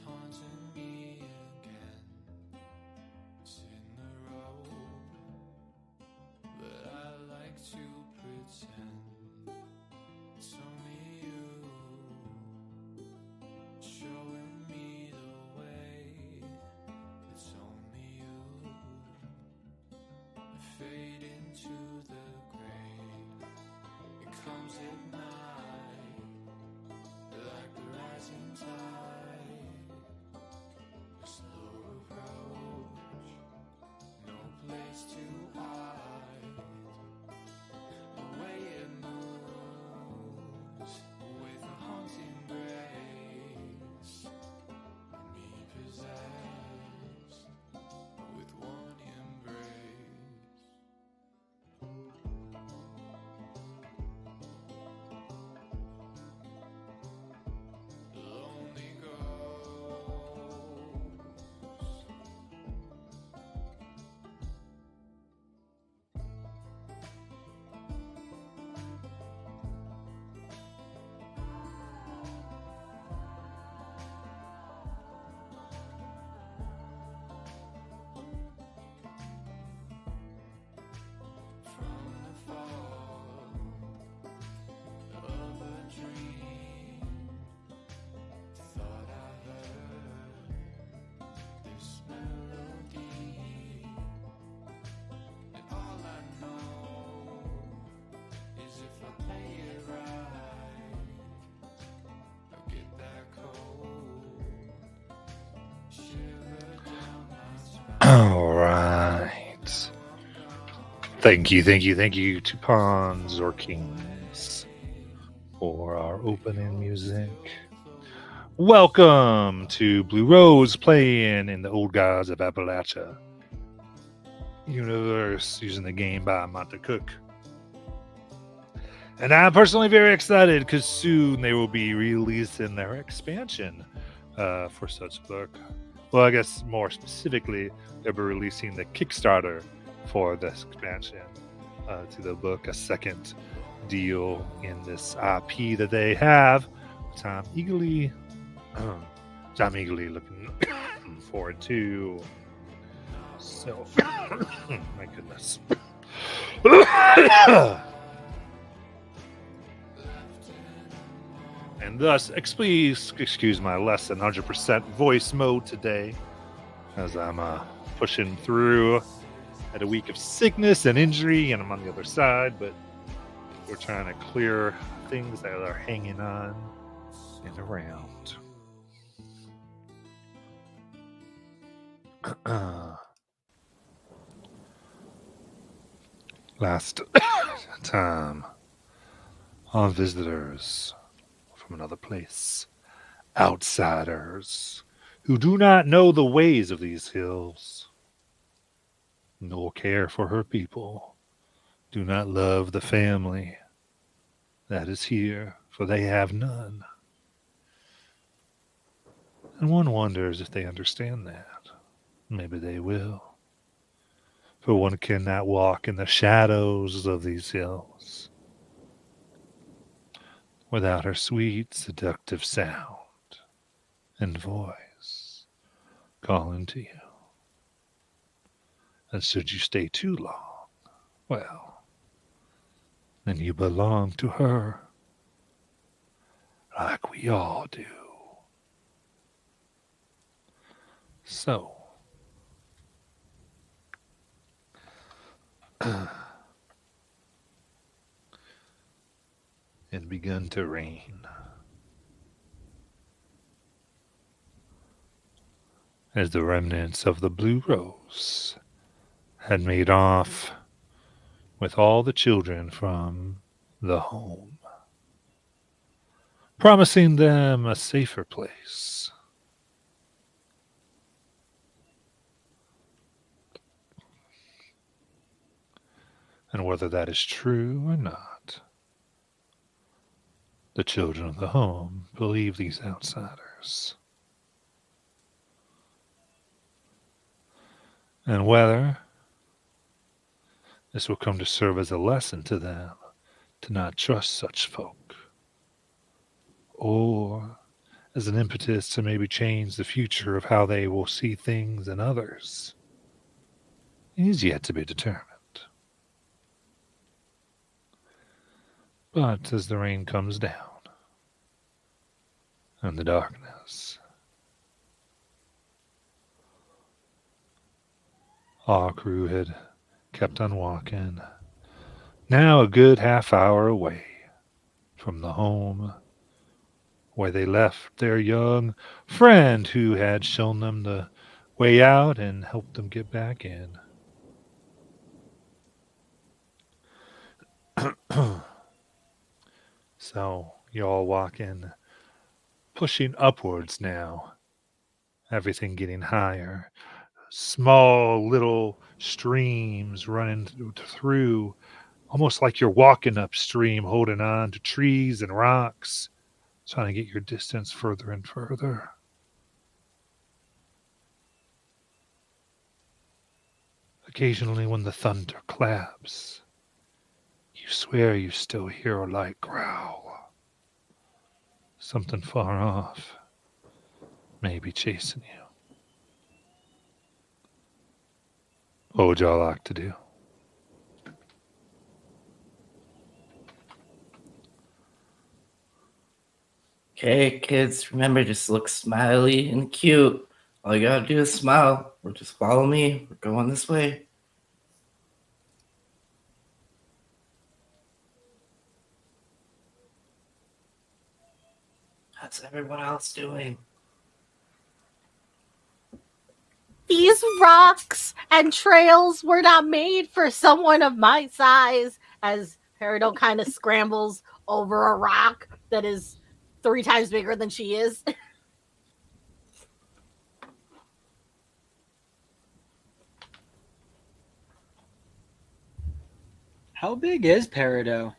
haunting me again. It's in the road, but I like to pretend it's only you showing me the way. It's only you. I fade into the gray. It comes at night, like the rising tide. A slow approach, no place to hide. The way it moves with a haunting grace, me possessed with one embrace. Lonely ghost. From the fall of a dream, thought I heard this melody, and all I know is if I play it right, I'll get that cold shiver down my spine. All right. Thank you to Pawns or Kings for our opening music. Welcome to Blue Rose playing in the Old Gods of Appalachia universe using the game by Monte Cook. And I'm personally very excited because soon they will be releasing their expansion for such book. Well, I guess more specifically, they'll be releasing the Kickstarter for this expansion to the book, a second deal in this IP that they have, which I'm eagerly looking forward to. So, my goodness. And thus, please excuse my less than 100% voice mode today, as I'm pushing through at a week of sickness and injury, and I'm on the other side, but we're trying to clear things that are hanging on and around. Last time, our visitors from another place, outsiders who do not know the ways of these hills, nor care for her people, do not love the family that is here, for they have none. And one wonders if they understand that. Maybe they will. For one cannot walk in the shadows of these hills without her sweet, seductive sound and voice calling to you. And should you stay too long, well, then you belong to her, like we all do. So, it begun to rain. As the remnants of the Blue Rose had made off with all the children from the home, promising them a safer place. And whether that is true or not, the children of the home believe these outsiders. And whether this will come to serve as a lesson to them to not trust such folk, or as an impetus to maybe change the future of how they will see things and others is yet to be determined. But as the rain comes down and the darkness, our crew had kept on walking, now a good half hour away from the home where they left their young friend who had shown them the way out and helped them get back in. So you're all walking, pushing upwards now, everything getting higher. Small little streams running through, almost like you're walking upstream, holding on to trees and rocks, trying to get your distance further and further. Occasionally, when the thunder claps, you swear you still hear a light growl. Something far off may be chasing you. What would y'all like to do? Okay, kids, remember, just look smiley and cute. All you gotta do is smile, or just follow me. We're going this way. How's everyone else doing? These rocks and trails were not made for someone of my size. As Peridot kind of scrambles over a rock that is 3 times bigger than she is. How big is Peridot?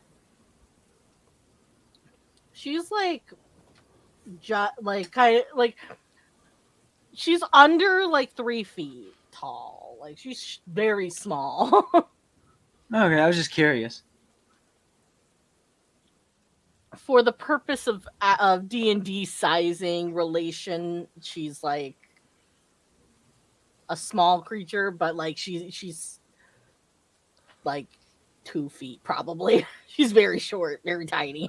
She's like kind of like she's under like 3 feet tall. Like she's very small. Okay, I was just curious. For the purpose of D&D sizing relation, she's like a small creature, but like she's like 2 feet probably. She's very short, very tiny.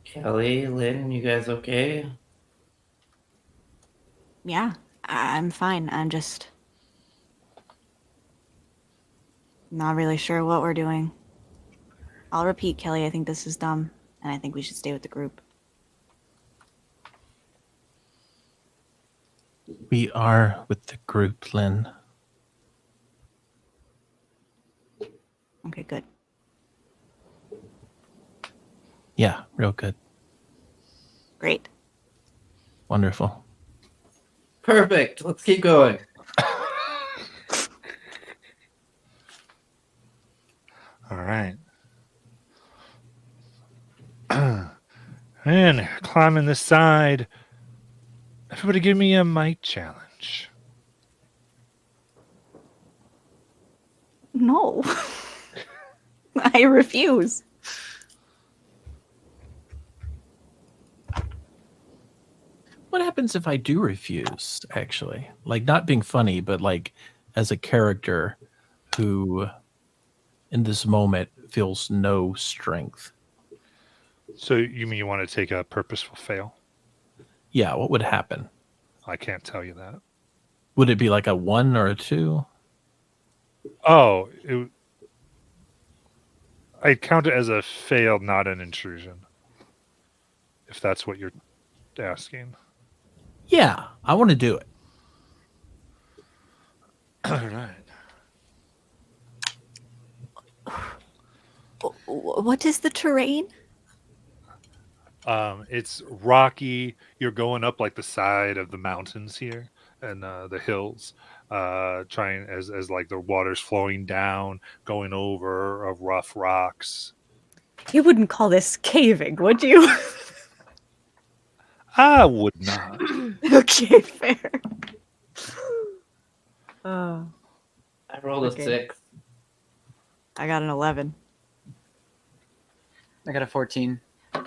Kelly, Lynn, you guys okay? Yeah, I'm fine. I'm just not really sure what we're doing. I'll repeat, Kelly, I think this is dumb, and I think we should stay with the group. We are with the group, Lynn. Okay, good. Yeah, real good. Great. Wonderful. Perfect. Let's keep going. All right. And climbing the side. Everybody give me a might challenge. No. I refuse. What happens if I do refuse, actually? Like, not being funny, but like as a character who, in this moment, feels no strength. So you mean you want to take a purposeful fail? Yeah, what would happen? I can't tell you that. Would it be like a 1 or a 2? Oh, I'd count it as a fail, not an intrusion. If that's what you're asking. Yeah, I want to do it. All right. What is the terrain? It's rocky. You're going up like the side of the mountains here and the hills. trying as like the water's flowing down, going over of rough rocks. You wouldn't call this caving, would you? I would not. Okay, fair. Oh, I rolled Okay. a 6. I got an 11. I got a 14. I'm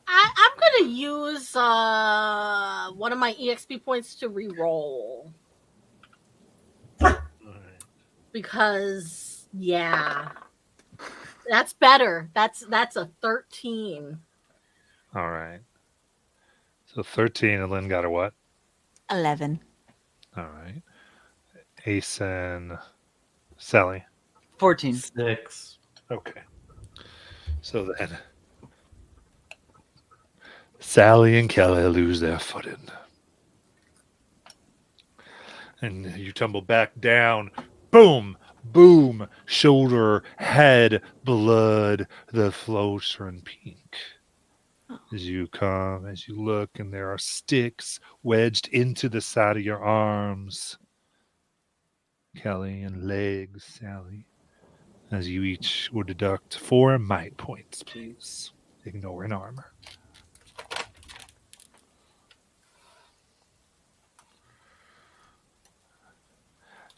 gonna use one of my EXP points to re-roll because that's better. That's a 13. All right. So 13, and Lynn got a what? 11. All right. Ace and Sally. 14. 6. Okay. So then Sally and Kelly lose their footing. And you tumble back down. Boom, boom, shoulder, head, blood. The floats turn pink. As you come, as you look, and there are sticks wedged into the side of your arms. Kelly, and legs, Sally. As you each will deduct 4 might points, please. Ignoring armor.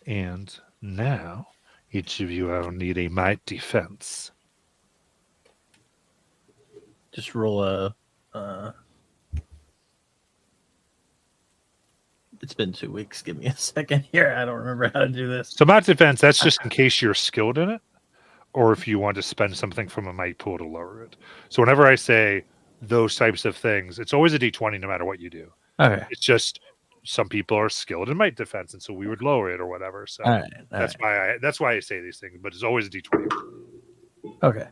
And now, each of you will need a might defense. Just roll a. It's been 2 weeks. Give me a second here. I don't remember how to do this. So might defense, that's just in case you're skilled in it, or if you want to spend something from a might pool to lower it. So whenever I say those types of things, it's always a d20 no matter what you do. Okay. It's just some people are skilled in might defense, and so we would lower it or whatever. So All right. that's why I say these things, but it's always a d20. Okay.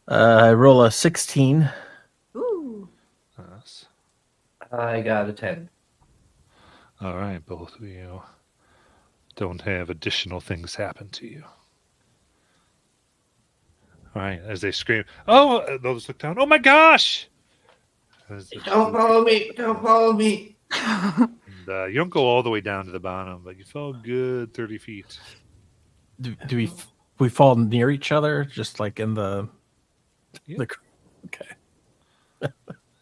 I roll a 16. Ooh. Yes. I got a 10. All right, both of you don't have additional things happen to you. All right, as they scream, oh, those look down. Oh my gosh! Don't follow me! Don't follow me! And, you don't go all the way down to the bottom, but you fell good 30 feet. Do we fall near each other, just like in the? Yeah. Okay.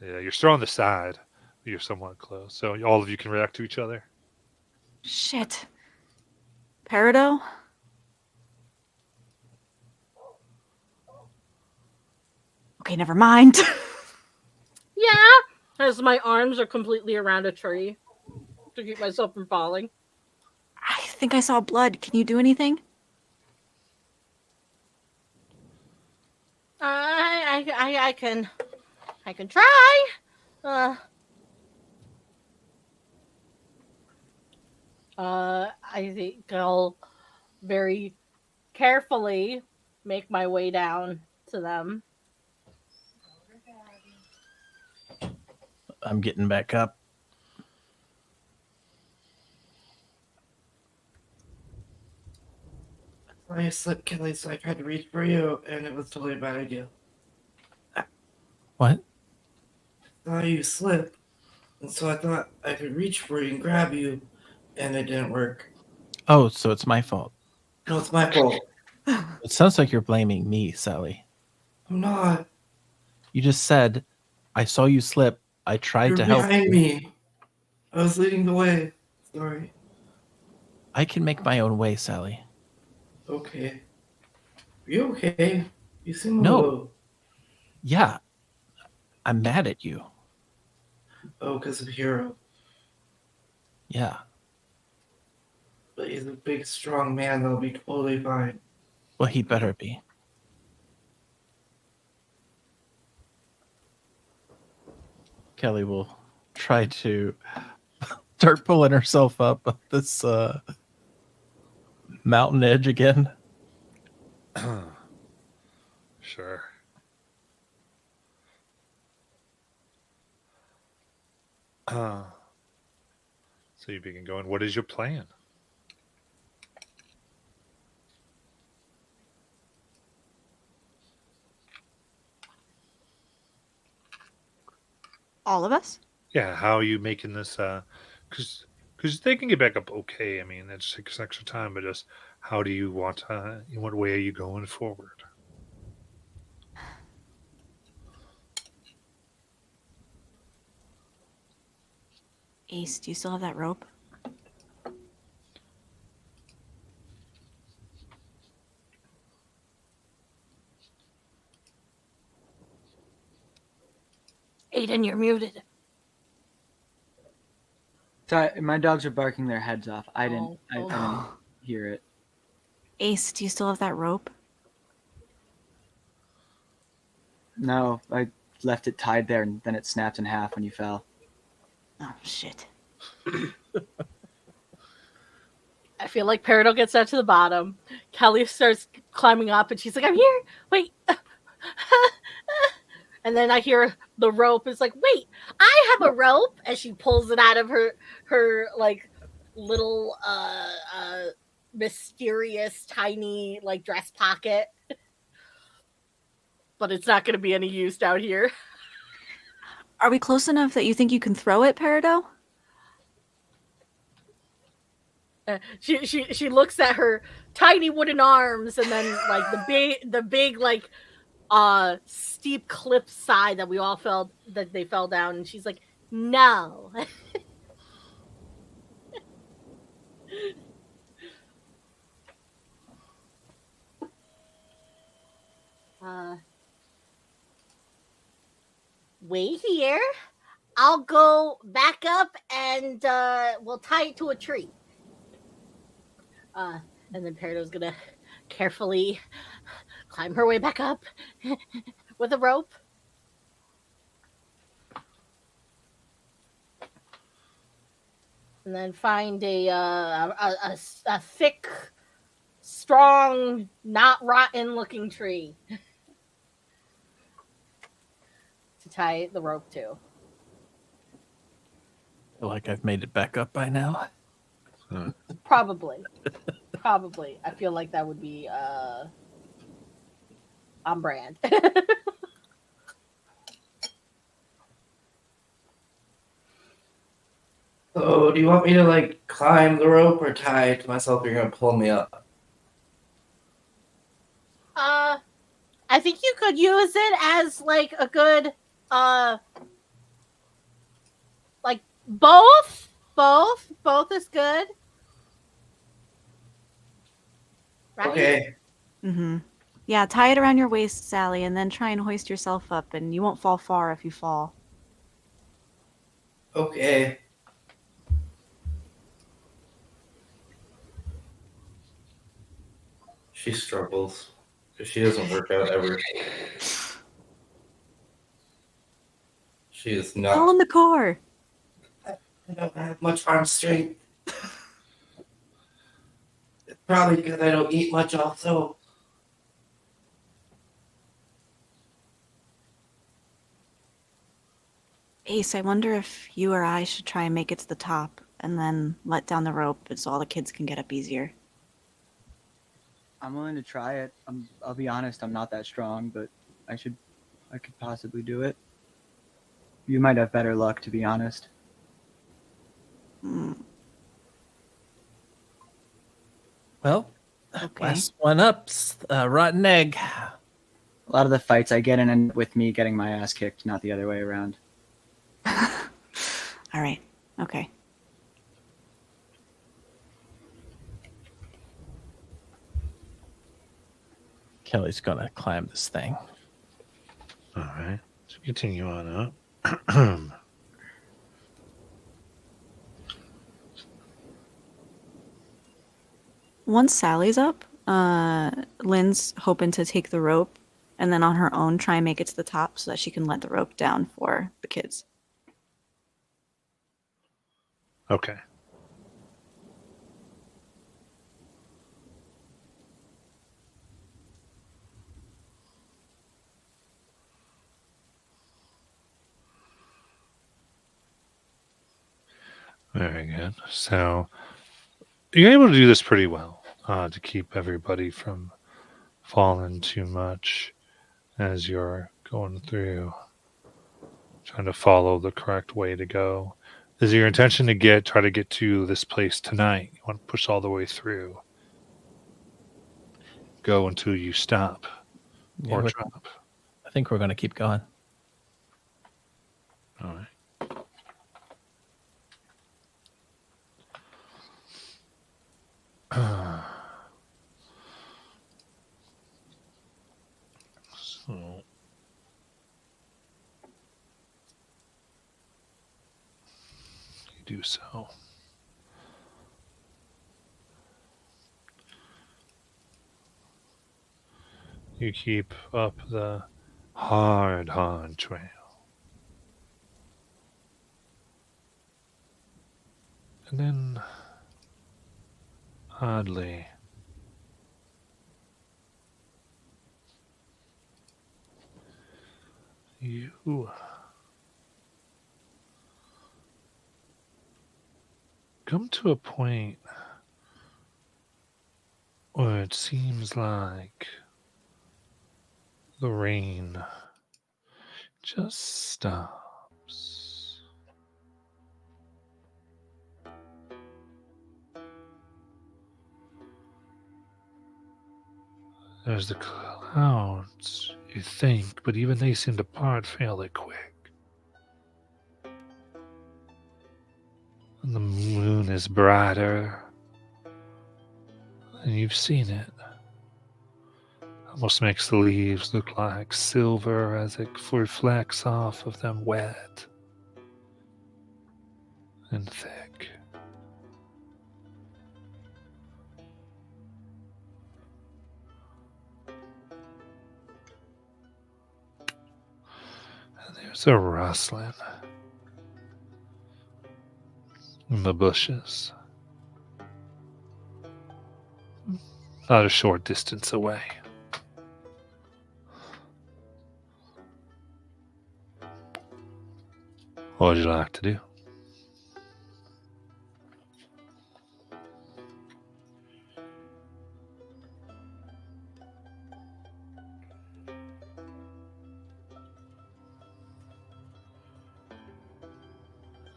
Yeah, you're still on the side, but you're somewhat close, so all of you can react to each other. Shit. Peridot? Okay, never mind. Yeah, as my arms are completely around a tree to keep myself from falling. I think I saw blood. Can you do anything? I can try. I think I'll very carefully make my way down to them. I'm getting back up. I slipped, Kelly, so I tried to reach for you, and it was totally a bad idea. What? I saw you slip, and so I thought I could reach for you and grab you, and it didn't work. Oh, so it's my fault. No, it's my fault. It sounds like you're blaming me, Sally. I'm not. You just said, I saw you slip. I tried You're to help behind you. me. I was leading the way. Sorry. I can make my own way, Sally. Okay. Are you okay? You seem a No. little... Yeah. I'm mad at you. Oh, because of Hero. Yeah. But he's a big, strong man that'll be totally fine. Well, he better be. Kelly will try to start pulling herself up this mountain edge again. Sure. So you begin going, what is your plan? All of us? Yeah, how are you making this? Because they can get back up okay. I mean, it takes extra time, but just how do you want? In what way are you going forward? Ace, do you still have that rope? Aiden, you're muted. Sorry, my dogs are barking their heads off. I didn't. Oh, I didn't hear it. Ace, do you still have that rope? No, I left it tied there, and then it snapped in half when you fell. Oh, shit. I feel like Peridot gets down to the bottom. Kelly starts climbing up, and she's like, "I'm here. Wait." And then I hear the rope is like, "Wait, I have a rope," and she pulls it out of her like little mysterious tiny like dress pocket. But it's not going to be any use down here. Are we close enough that you think you can throw it, Peridot? She looks at her tiny wooden arms and then like the big like steep cliff side that we all felt that they fell down, and she's like, "No." Wait here. I'll go back up and we'll tie it to a tree. And then Peridot's gonna carefully climb her way back up with a rope. And then find a thick, strong, not rotten looking tree to tie the rope to. I feel like I've made it back up by now. Probably. I feel like that would be on brand. So, do you want me to like climb the rope or tie it to myself? Or you're gonna pull me up. I think you could use it as like a good like both is good. Right? Okay. Mm-hmm. Yeah, tie it around your waist, Sally, and then try and hoist yourself up, and you won't fall far if you fall. Okay. She struggles. She doesn't work out ever. She is Fall not. in the car. I don't have much arm strength. It's probably because I don't eat much also. Ace, I wonder if you or I should try and make it to the top, and then let down the rope so all the kids can get up easier. I'm willing to try it. I'll be honest, I'm not that strong, but I could possibly do it. You might have better luck, to be honest. Hmm. Well, Okay. last one up's rotten egg. A lot of the fights I get in end with me getting my ass kicked, not the other way around. All right. Okay. Kelly's gonna climb this thing. All right, so continue on up. Once Sally's up, Lynn's hoping to take the rope and then on her own try and make it to the top so that she can let the rope down for the kids. Okay. Very good. So you're able to do this pretty well to keep everybody from falling too much as you're going through. trying to follow the correct way to go. Is your intention to try to get to this place tonight? You want to push all the way through? Go until you stop Yeah, or we're- drop. I think we're going to keep going. All right. So you do so. You keep up the hard trail. And then, oddly, you come to a point where it seems like the rain just stops. There's the clouds, you think, but even they seem to part fairly quick. And the moon is brighter, and you've seen it. Almost makes the leaves look like silver as it reflects off of them, wet and thick. And there's a rustling in the bushes, about a short distance away. What would you like to do?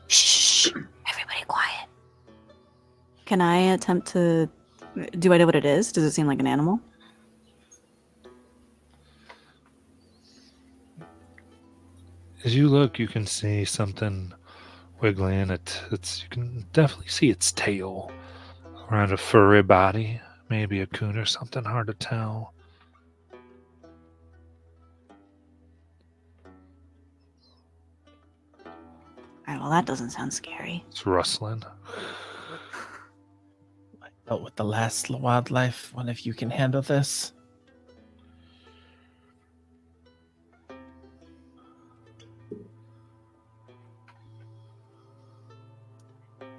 Shh! Everybody quiet. Can I attempt to... Do I know what it is? Does it seem like an animal? As you look, you can see something wiggling. You can definitely see its tail around a furry body. Maybe a coon or something, hard to tell. Alright, well that doesn't sound scary. It's rustling. I dealt with the last wildlife. One of you can handle this.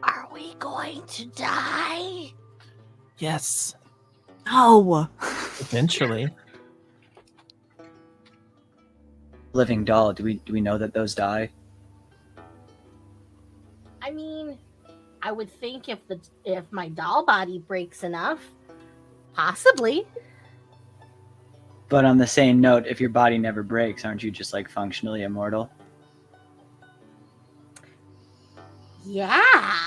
Are we going to die? Yes, No! eventually. Living doll. Do we know that those die? I mean, I would think if my doll body breaks enough, possibly. But on the same note, if your body never breaks, aren't you just like functionally immortal? Yeah.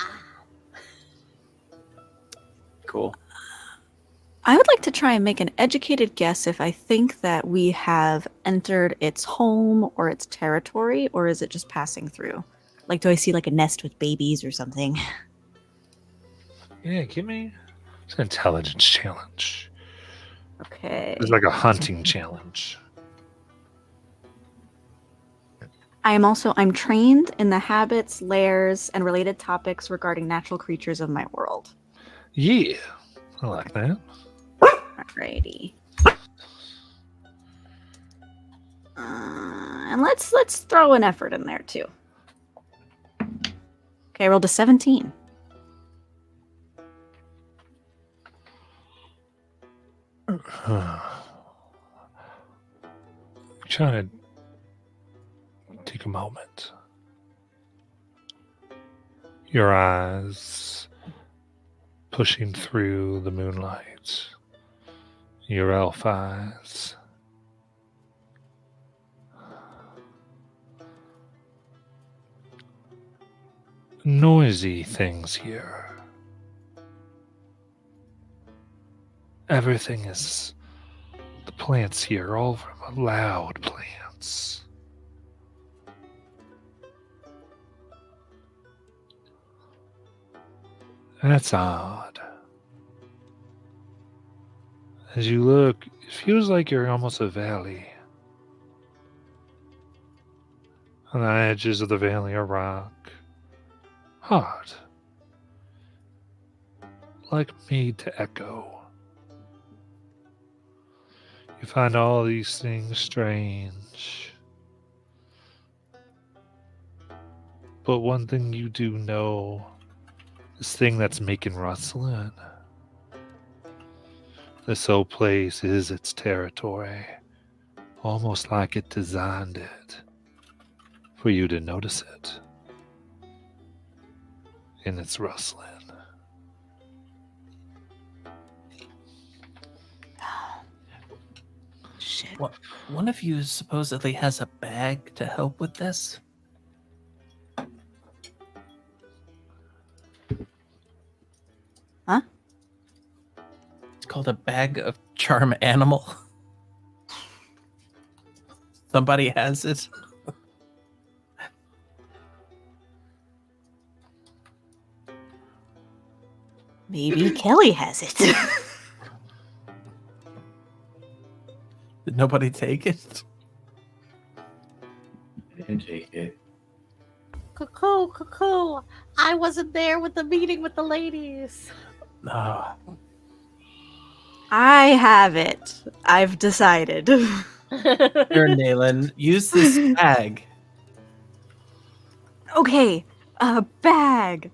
Cool. I would like to try and make an educated guess if I think that we have entered its home or its territory, or is it just passing through? Like, do I see like a nest with babies or something? Yeah, give me an intelligence challenge. Okay. It's like a hunting challenge. I'm trained in the habits, lairs, and related topics regarding natural creatures of my world. Yeah, I like that. Alrighty. And let's throw an effort in there too. Okay, I rolled a 17. Try to take a moment. Your eyes pushing through the moonlight. Your elf eyes. noisy things here. Everything is. The plants here, all of them are loud plants. That's odd. As you look, it feels like you're almost a valley. On the edges of the valley are rock, hard, like made to echo. You find all these things strange. But one thing you do know, this thing that's making rustling, this whole place is its territory, almost like it designed it for you to notice it in its rustling. Shit. What, one of you supposedly has a bag to help with this? Huh? It's called a bag of charm animal. Somebody has it. Maybe Kelly has it. Did nobody take it? And take it. Cuckoo, cuckoo. I wasn't there with the meeting with the ladies. No. I have it. I've decided. Here, Nayland, use this bag. Okay, a bag.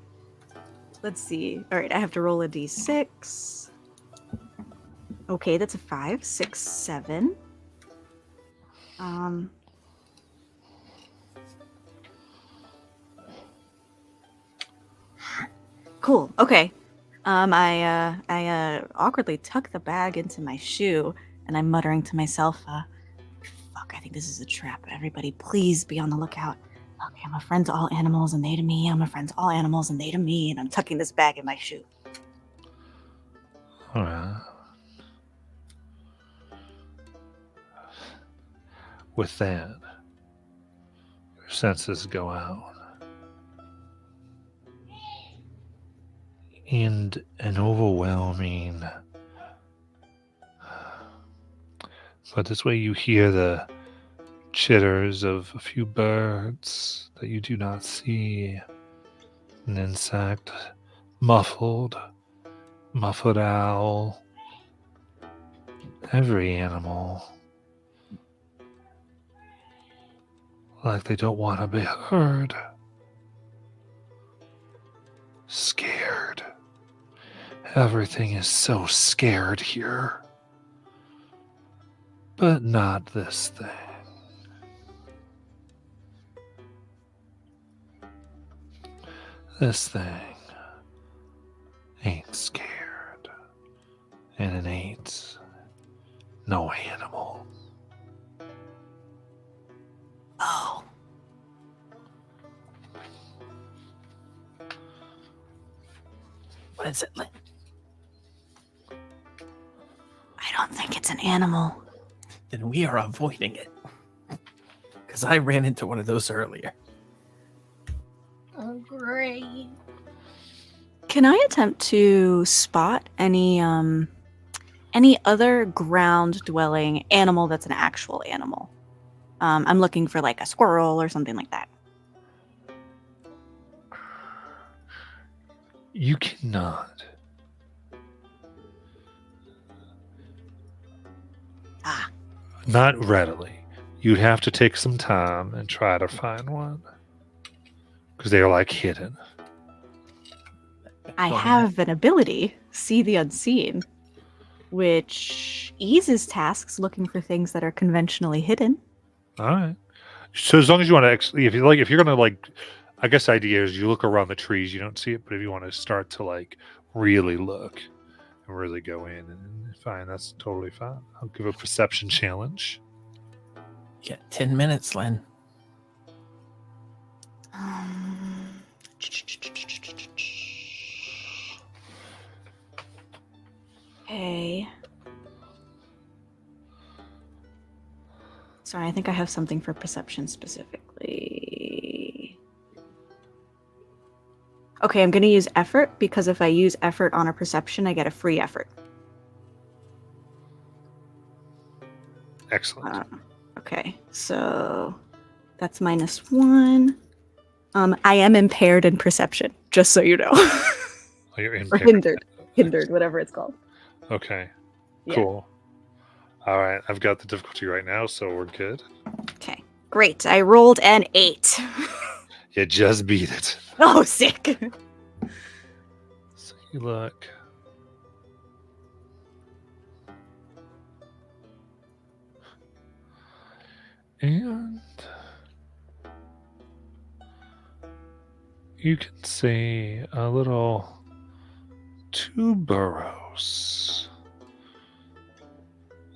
Let's see. All right, I have to roll a d6. Okay, that's a 5, 6, 7. Cool. Okay. I awkwardly tuck the bag into my shoe, and I'm muttering to myself, fuck, I think this is a trap. Everybody, please be on the lookout. Okay, I'm a friend to all animals, and they to me. I'm a friend to all animals, and they to me. And I'm tucking this bag in my shoe. All right. With that, your senses go out. And an overwhelming. But this way you hear the chitters of a few birds that you do not see. An insect, muffled owl. Every animal. Like they don't want to be heard. Scared. Everything is so scared here. But not this thing. This thing ain't scared. And it ain't no animal. Oh. What is it? I don't think it's an animal. Then we are avoiding it. Because I ran into one of those earlier. Oh, great. Can I attempt to spot any other ground-dwelling animal that's an actual animal? I'm looking for like a squirrel or something like that. You cannot. Ah. Not readily. You'd have to take some time and try to find one. Because they are like hidden. I have an ability, See the Unseen, which eases tasks looking for things that are conventionally hidden. All right. So as long as you want to actually, if you're gonna like, I guess the idea is you look around the trees, you don't see it, but if you want to start to like really look and really go in and find, that's totally fine. I'll give a perception challenge. You got 10 minutes, Len. Okay. Sorry, I think I have something for perception specifically. Okay, I'm going to use effort because if I use effort on a perception, I get a free effort. Excellent. Okay, so that's -1. I am impaired in perception, just so you know. Oh, you're Or impaired. hindered, whatever it's called. Okay. Yeah. Cool. All right. I've got the difficulty right now, so we're good. Okay, great. I rolled an 8. You just beat it. Oh, sick. So you look. And you can see a little tuberose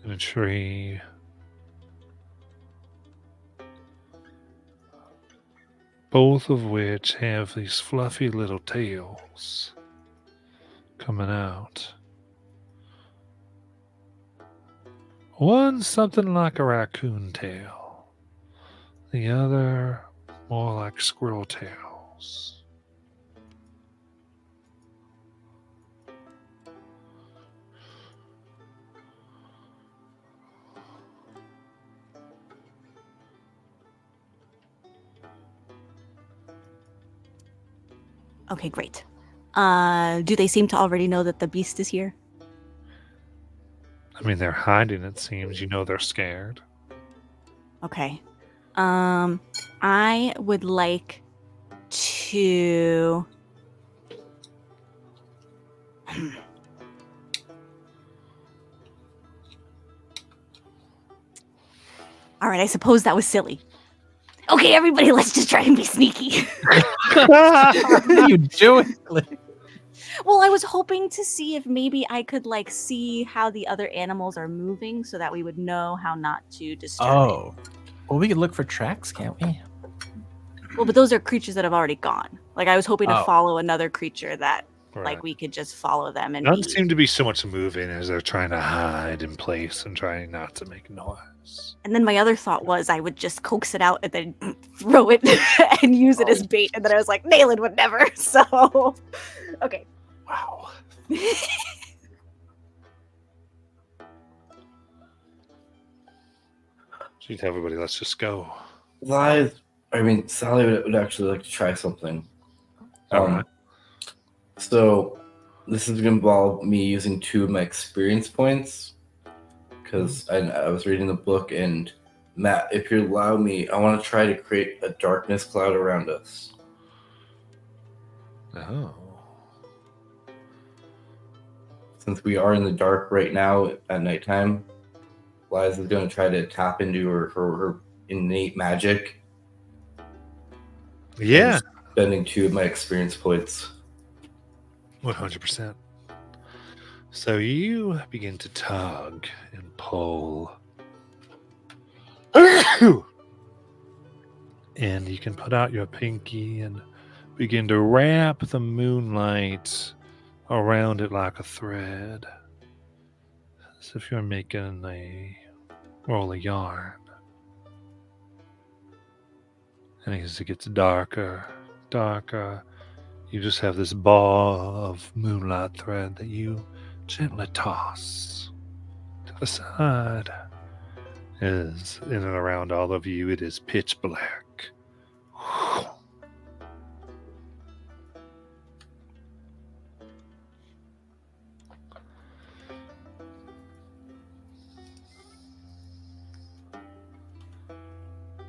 in a tree. Both of which have these fluffy little tails coming out. One something like a raccoon tail, the other more like squirrel tails. Okay, great. Do they seem to already know that the beast is here? I mean, they're hiding, it seems. You know they're scared. Okay. I would like to. All right, I suppose that was silly. Okay, everybody, let's just try and be sneaky. What are you doing? Well, I was hoping to see if maybe I could like see how the other animals are moving so that we would know how not to disturb it. Oh. Well, we could look for tracks, can't we? Well, but those are creatures that have already gone. Like I was hoping to Oh. follow another creature that Right. like we could just follow them and None be... seem to be so much moving as they're trying to hide in place and trying not to make noise. And then my other thought was I would just coax it out and then throw it and use it as bait. And then I was like, Nayland would never. So, okay. Wow. So you tell everybody, let's just go. Sally would actually like to try something. All right. So this is going to involve me using 2 of my experience points because I was reading the book, and Matt, if you allow me, I want to try to create a darkness cloud around us. Oh. Since we are in the dark right now at nighttime, Liza's going to try to tap into her innate magic. Yeah. Spending 2 of my experience points. 100%. So you begin to tug and pull. And you can put out your pinky and begin to wrap the moonlight around it like a thread. As if you're making a roll of yarn. And as it gets darker, you just have this ball of moonlight thread that you gently toss to the side. As in and around all of you, it is pitch black.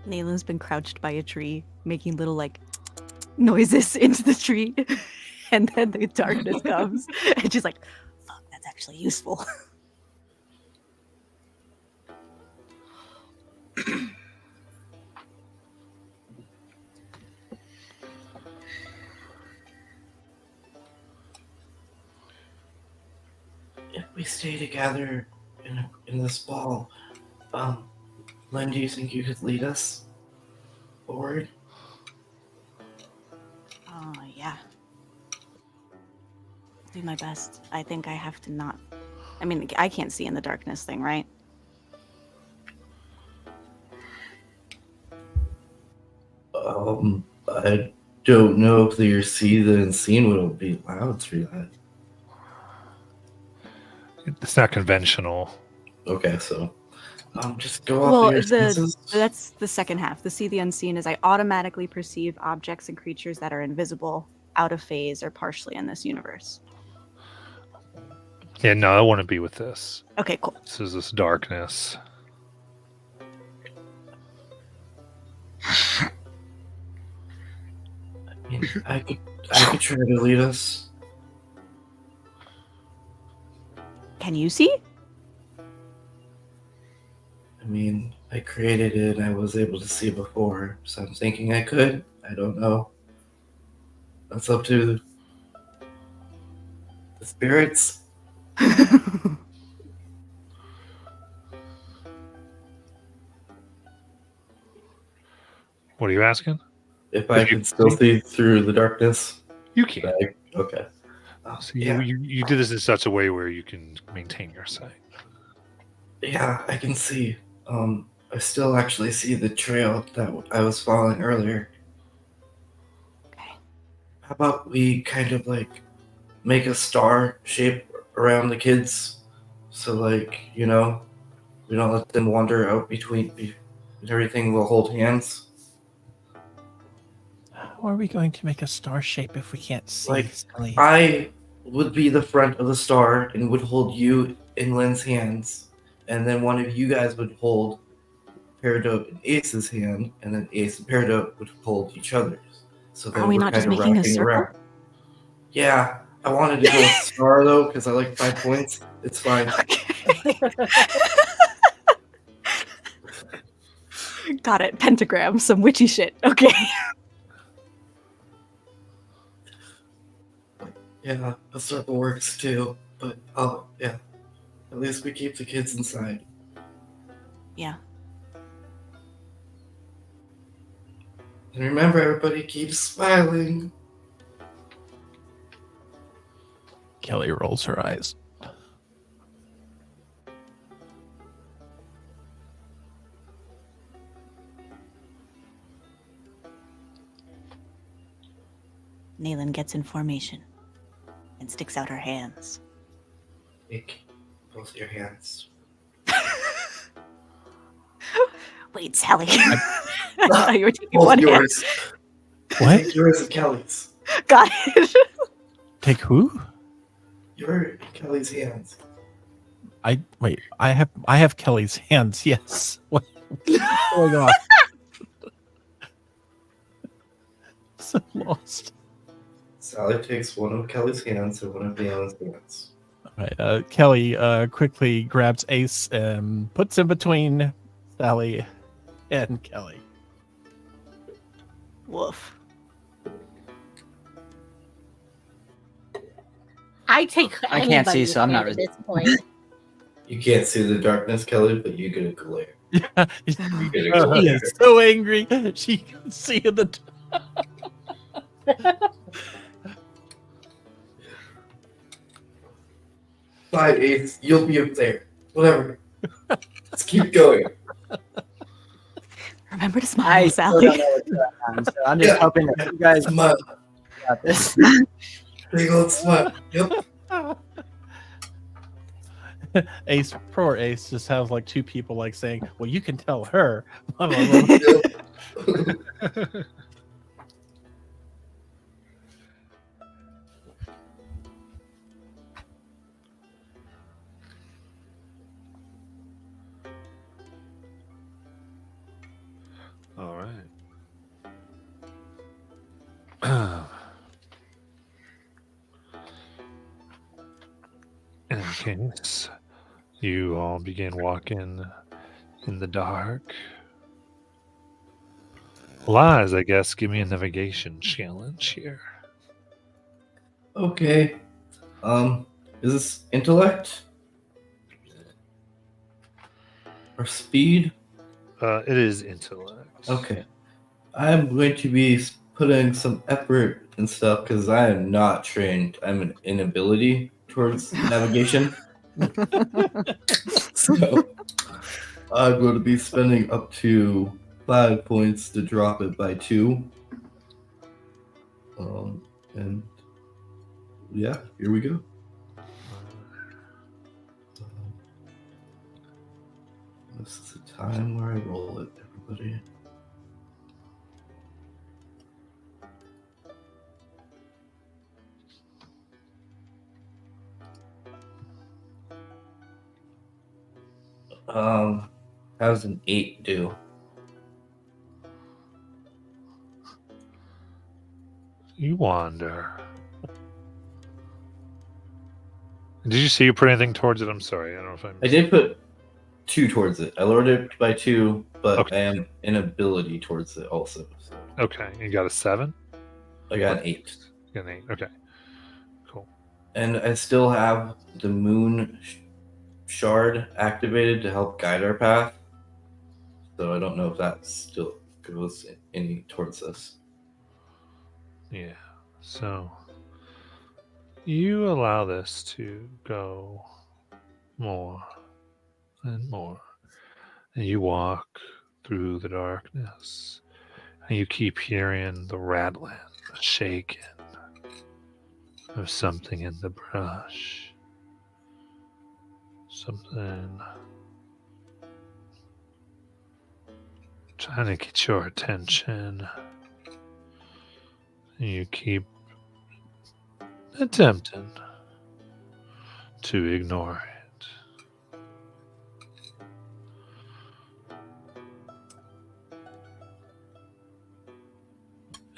Nayland's been crouched by a tree, making little like noises into the tree. And then the darkness comes. And she's like, fuck, that's actually useful. If we stay together in this ball, Len, do you think you could lead us forward? Oh, yeah. Do my best. I think I have to not. I mean, I can't see in the darkness thing, right? I don't know if your see the unseen will be allowed through that. It's not conventional. Okay, so just go off Well, of your senses. that's the second half. The see the unseen is I automatically perceive objects and creatures that are invisible, out of phase, or partially in this universe. Yeah, no, I want to be with this. Okay, cool. This is this darkness. I could try to lead us. Can you see? I mean, I created it and I was able to see before, so I'm thinking I could. I don't know. That's up to the spirits. What are you asking? If I If you can still see through the darkness. You can. Okay. So Yeah. you did this in such a way where you can maintain your sight. Yeah, I can see. I still actually see the trail that I was following earlier. Okay. How about we kind of like make a star shape around the kids, so like we don't let them wander out between and everything. We'll hold hands. How are we going to make a star shape if we can't see? Like, Scully? I would be the front of the star and would hold you in Lynn's hands, and then one of you guys would hold Peridot and Ace's hand, and then Ace and Peridot would hold each other's. So Are we not just making a circle? Yeah, I wanted to go with star though because I like 5 points. It's fine. Got it. Pentagram. Some witchy shit. Okay. Yeah, a circle works too. But yeah, at least we keep the kids inside. Yeah. And remember, everybody keeps smiling. Kelly rolls her eyes. Naylan gets in formation and sticks out her hands. Take both your hands. Wait, Sally. I thought you were taking Both one hand. yours. What? Take yours and Kelly's. Got it. Take who? Your and Kelly's hands. I have Kelly's hands. Yes. What's going on? So lost. Sally takes one of Kelly's hands and one of Leon's hands. All right. Kelly quickly grabs Ace and puts him between Sally and Kelly. Woof. I take. I can't see, anybody's so I'm not hand at this resisting. point. You can't see the darkness, Kelly, but you get a glare. You get a She glare. is so angry. She can see in the. Fine, Ace. You'll be up there. Whatever. Let's keep going. Remember to smile, I still Sally. don't know what's going on, so I'm just hoping that you guys Smile. got this. Big old smile. Yep. Ace, poor Ace, just has like two people like saying, "Well, you can tell her." Blah, blah, blah. Yep. All right. In case you all begin walking in the dark. Lies, I guess, give me a navigation challenge here. Okay. Is this intellect? Or speed? It is intellect. Okay. I'm going to be putting some effort and stuff because I am not trained. I'm an inability towards navigation. So I'm going to be spending up to 5 points to drop it by 2. And yeah, here we go. This is the time where I roll it, everybody. How's an 8 do? You wander. Did you see you put anything towards it? I'm sorry. I don't know if I did put 2 towards it. I lowered it by 2, but Okay. I am inability towards it also. So Okay, you got a 7? I got an 8. You got an 8. Okay, cool. And I still have the moon shard activated to help guide our path. So I don't know if that still goes any towards this. Yeah. So you allow this to go more and more. And you walk through the darkness. And you keep hearing the rattling, the shaking of something in the brush. Something trying to get your attention. And you keep attempting to ignore it.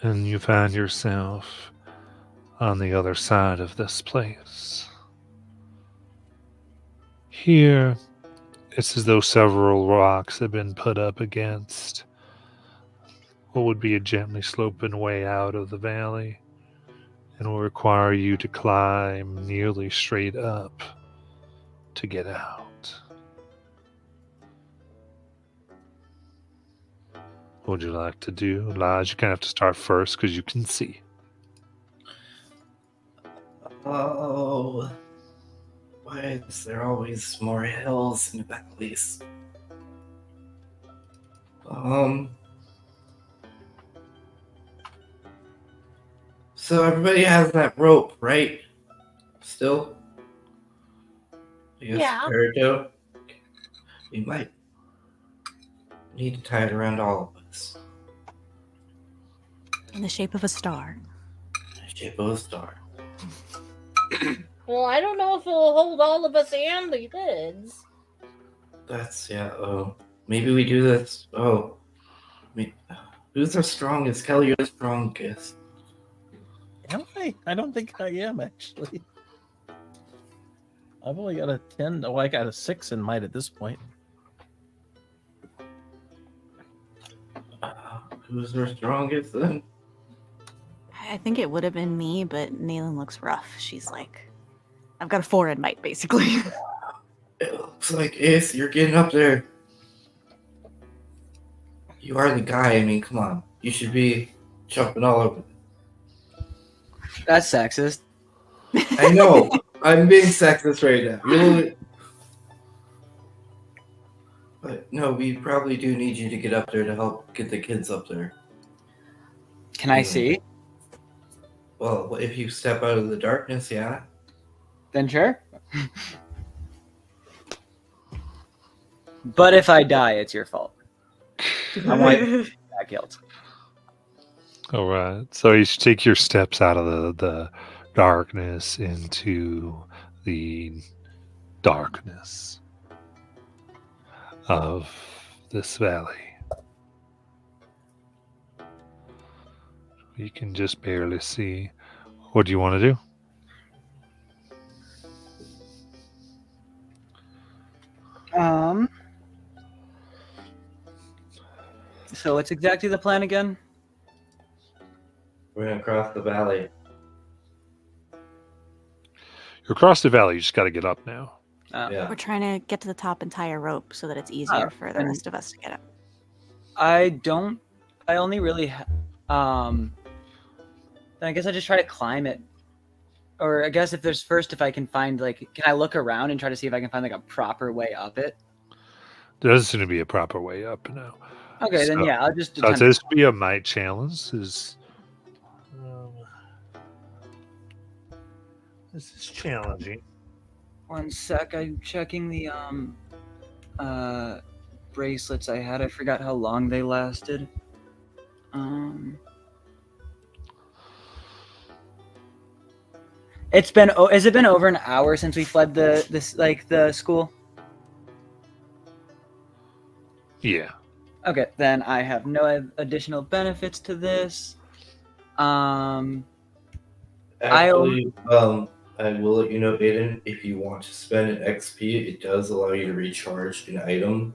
And you find yourself on the other side of this place. Here, it's as though several rocks have been put up against what would be a gently sloping way out of the valley and will require you to climb nearly straight up to get out. What would you like to do? Lodge, you're going to have to start first because you can see. Oh, why is there always more hills and valleys? So everybody has that rope, right? Still? I guess Yeah. Peridot? We might need to tie it around all of us. In the shape of a star. The shape of a star. Well, I don't know if it'll hold all of us and the kids. That's, yeah, maybe we do this. Who's the strongest? Kelly, you're the strongest. Am I? I don't think I am, actually. I've only got a 10. Oh, I got a 6 in might at this point. Who's the strongest then? I think it would have been me, but Naylin looks rough. She's like, I've got a 4 in might, basically. It looks like Ace, you're getting up there. You are the guy. I mean, come on. You should be jumping all over. That's sexist. I know. I'm being sexist right now. Really? But no, we probably do need you to get up there to help get the kids up there. Can I see? Well, if you step out of the darkness, yeah. Then sure. But if I die, it's your fault. I want that guilt. All right. So you should take your steps out of the darkness into the darkness of this valley. You can just barely see. What do you want to do? So what's exactly the plan again? We're gonna cross the valley. You're across the valley. You just got to get up now. Yeah. We're trying to get to the top and tie a rope so that it's easier for the and- rest of us to get up. I only really Then I guess I just try to climb it. Or I guess if I can find can I look around and try to see if I can find a proper way up it? There doesn't seem to be a proper way up now. Okay, then So- yeah, I'll just So attempt. this would be a might challenge. This is challenging. One sec, I'm checking the bracelets I had. I forgot how long they lasted. Has it been over an hour since we fled the school? Yeah. Okay, then I have no additional benefits to this. Actually, I will let you know, Aiden, if you want to spend an XP, it does allow you to recharge an item.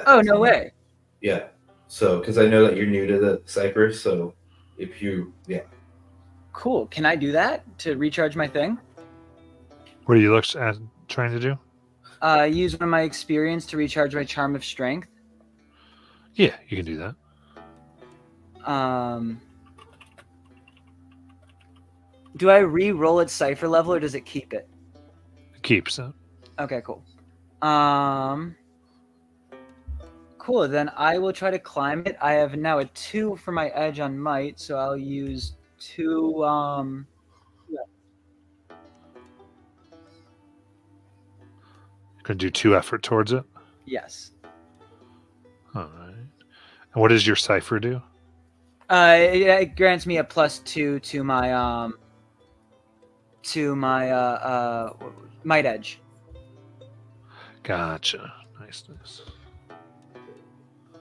Oh, no way. Yeah. So, because I know that you're new to the cipher, so if you, Cool. Can I do that to recharge my thing? What are you at trying to do? Use one of my experience to recharge my charm of strength. Yeah, you can do that. Do I re-roll its cipher level or does it keep it? It keeps it. Okay, cool. Cool. Then I will try to climb it. I have now a 2 for my edge on might, so I'll use 2. You can do 2 effort towards it. Yes. All right. And what does your cipher do? It grants me a +2 to my might edge. Gotcha. Nice.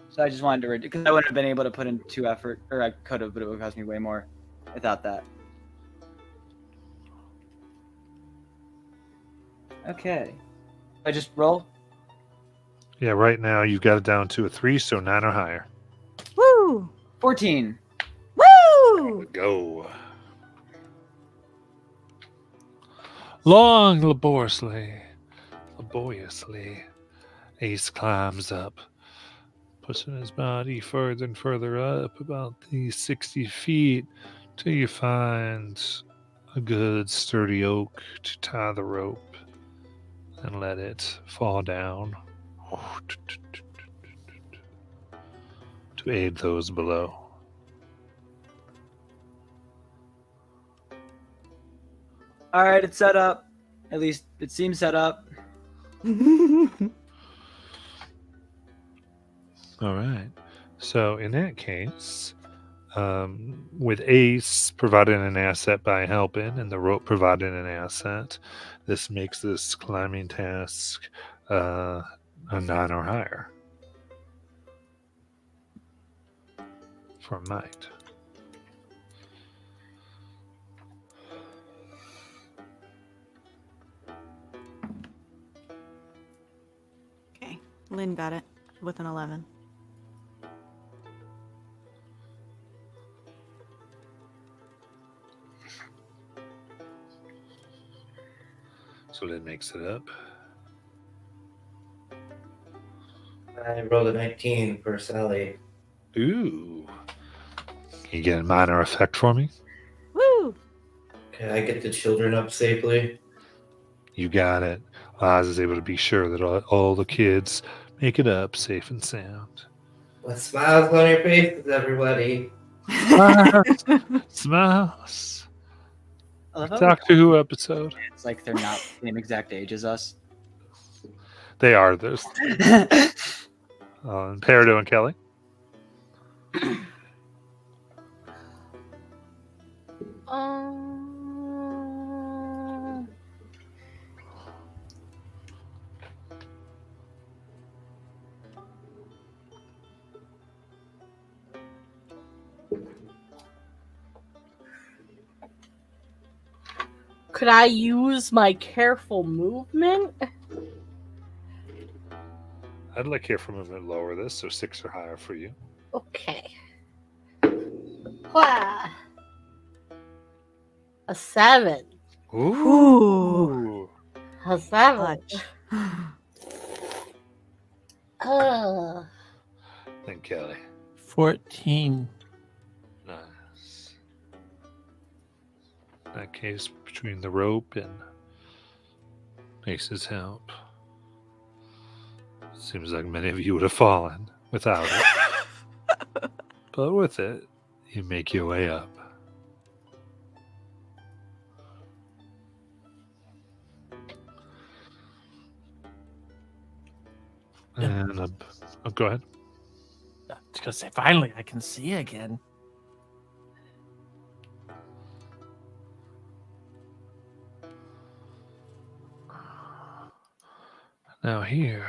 So I just wanted to because I wouldn't have been able to put in 2 effort, or I could have, but it would cost me way more without that. Okay. I just roll. Yeah, right now you've got it down to a 3, so 9 or higher. Woo! 14. Woo! Go. Long, laboriously, Ace climbs up, pushing his body further and further up, about these 60 feet, till you find a good sturdy oak to tie the rope and let it fall down to aid those below. All right, it's set up. At least it seems set up. All right. So in that case, with Ace providing an asset by helping and the rope providing an asset, this makes this climbing task a 9 or higher for might. Okay, Lynn got it with an 11. So that makes it up. I rolled a 19 for Sally. Ooh. Can you get a minor effect for me? Woo! Can I get the children up safely? You got it. Oz is able to be sure that all the kids make it up safe and sound. With smiles on your faces, everybody. Smiles. I love how Doctor Who episode. it's like they're not the same exact age as us. They are those. And Peridot and Kelly. Could I use my careful movement? I'd like to hear from him and lower this, so 6 or higher for you. Okay. Wah. A 7. Ooh. A 7. Clutch. Then Kelly. 14. Nice. that case, between the rope and Ace's help, seems like many of you would have fallen without it. But with it, you make your way up. And go ahead. I was gonna say, finally, I can see again. Now here,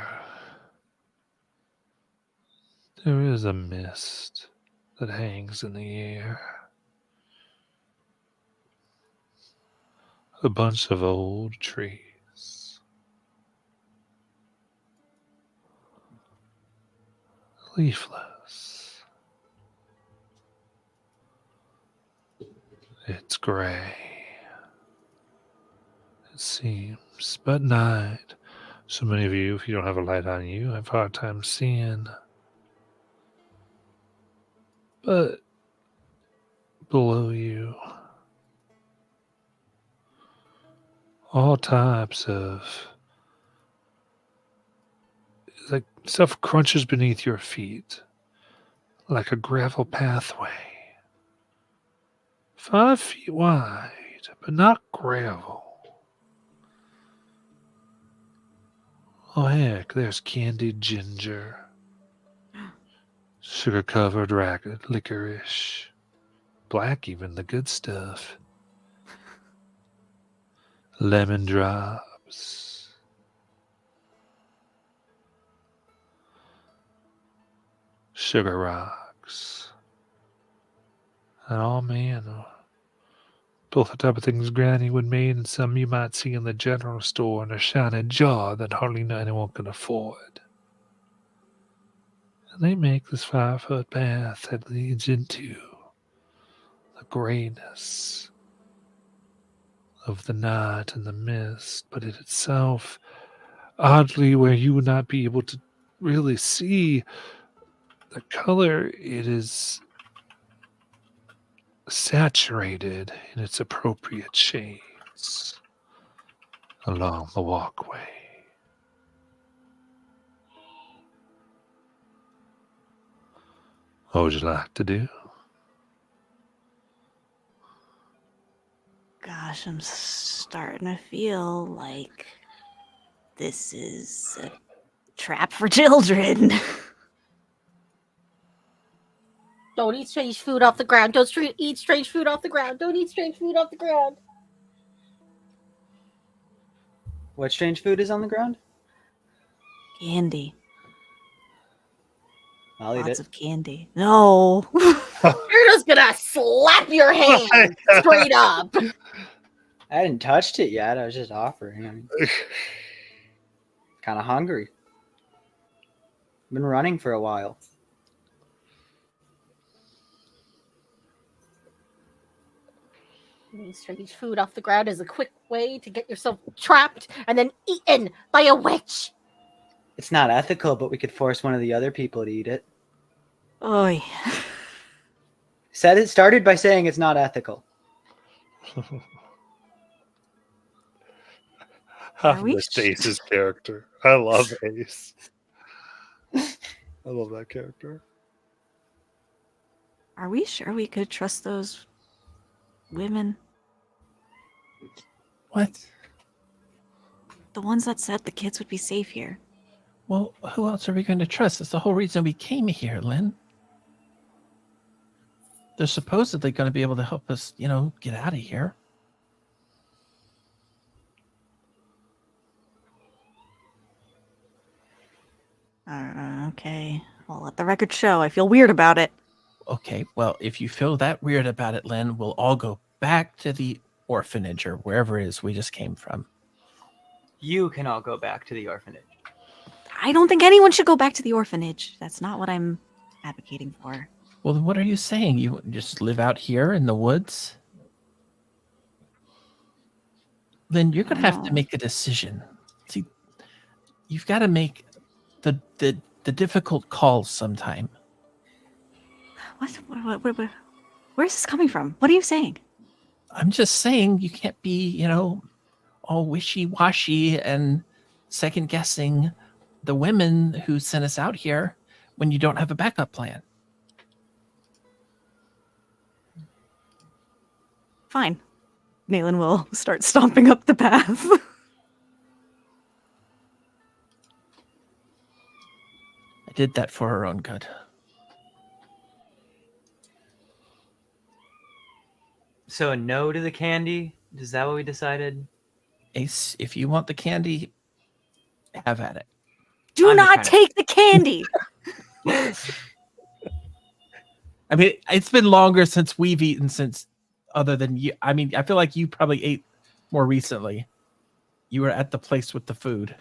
there is a mist that hangs in the air. A bunch of old trees. Leafless. It's gray. It seems, but night. So many of you, if you don't have a light on you, have a hard time seeing. But below you, all types of like stuff crunches beneath your feet, like a gravel pathway. 5 feet wide, but not gravel. Oh heck, there's candied ginger, sugar-covered ragged licorice, black even, the good stuff. Lemon drops. Sugar rocks. And oh man, both the type of things Granny would make and some you might see in the general store in a shiny jar that hardly anyone can afford. And they make this 5-foot path that leads into the grayness of the night and the mist, but it itself, oddly, where you would not be able to really see the color, it is saturated in its appropriate shades along the walkway. What would you like to do? Gosh, I'm starting to feel like this is a trap for children. Don't eat strange food off the ground. Don't eat strange food off the ground. Don't eat strange food off the ground. What strange food is on the ground? Candy. I'll eat Lots it. of candy. No. You're just gonna slap your hand straight up. I hadn't touched it yet. I was just offering. I mean, kind of hungry. Been running for a while. Eating strange food off the ground is a quick way to get yourself trapped and then eaten by a witch. It's not ethical, but we could force one of the other people to eat it. Oy. Said it started by saying it's not ethical. I Are we missed Ace's character. I love Ace. I love that character. Are we sure we could trust those women? What? The ones that said the kids would be safe here. Well, who else are we going to trust? That's the whole reason we came here, Lynn. They're supposedly going to be able to help us, get out of here. Okay. Well, let the record show. I feel weird about it. Okay, well, if you feel that weird about it, Lynn, we'll all go back to the orphanage or wherever it is we just came from. You can all go back to the orphanage. I don't think anyone should go back to the orphanage. That's not what I'm advocating for. Well, then what are you saying? You just live out here in the woods? Lynn, you're going to have to make a decision. See, you've got to make the difficult calls sometime. What? Where's this coming from? What are you saying? I'm just saying you can't be, all wishy-washy and second guessing the women who sent us out here when you don't have a backup plan. Fine. Naylan will start stomping up the path. I did that for her own good. So a no to the candy? Is that what we decided? Ace, if you want the candy, have at it. Do I'm just not trying to- take the candy. I mean, it's been longer since we've eaten other than you. I mean, I feel like you probably ate more recently. You were at the place with the food.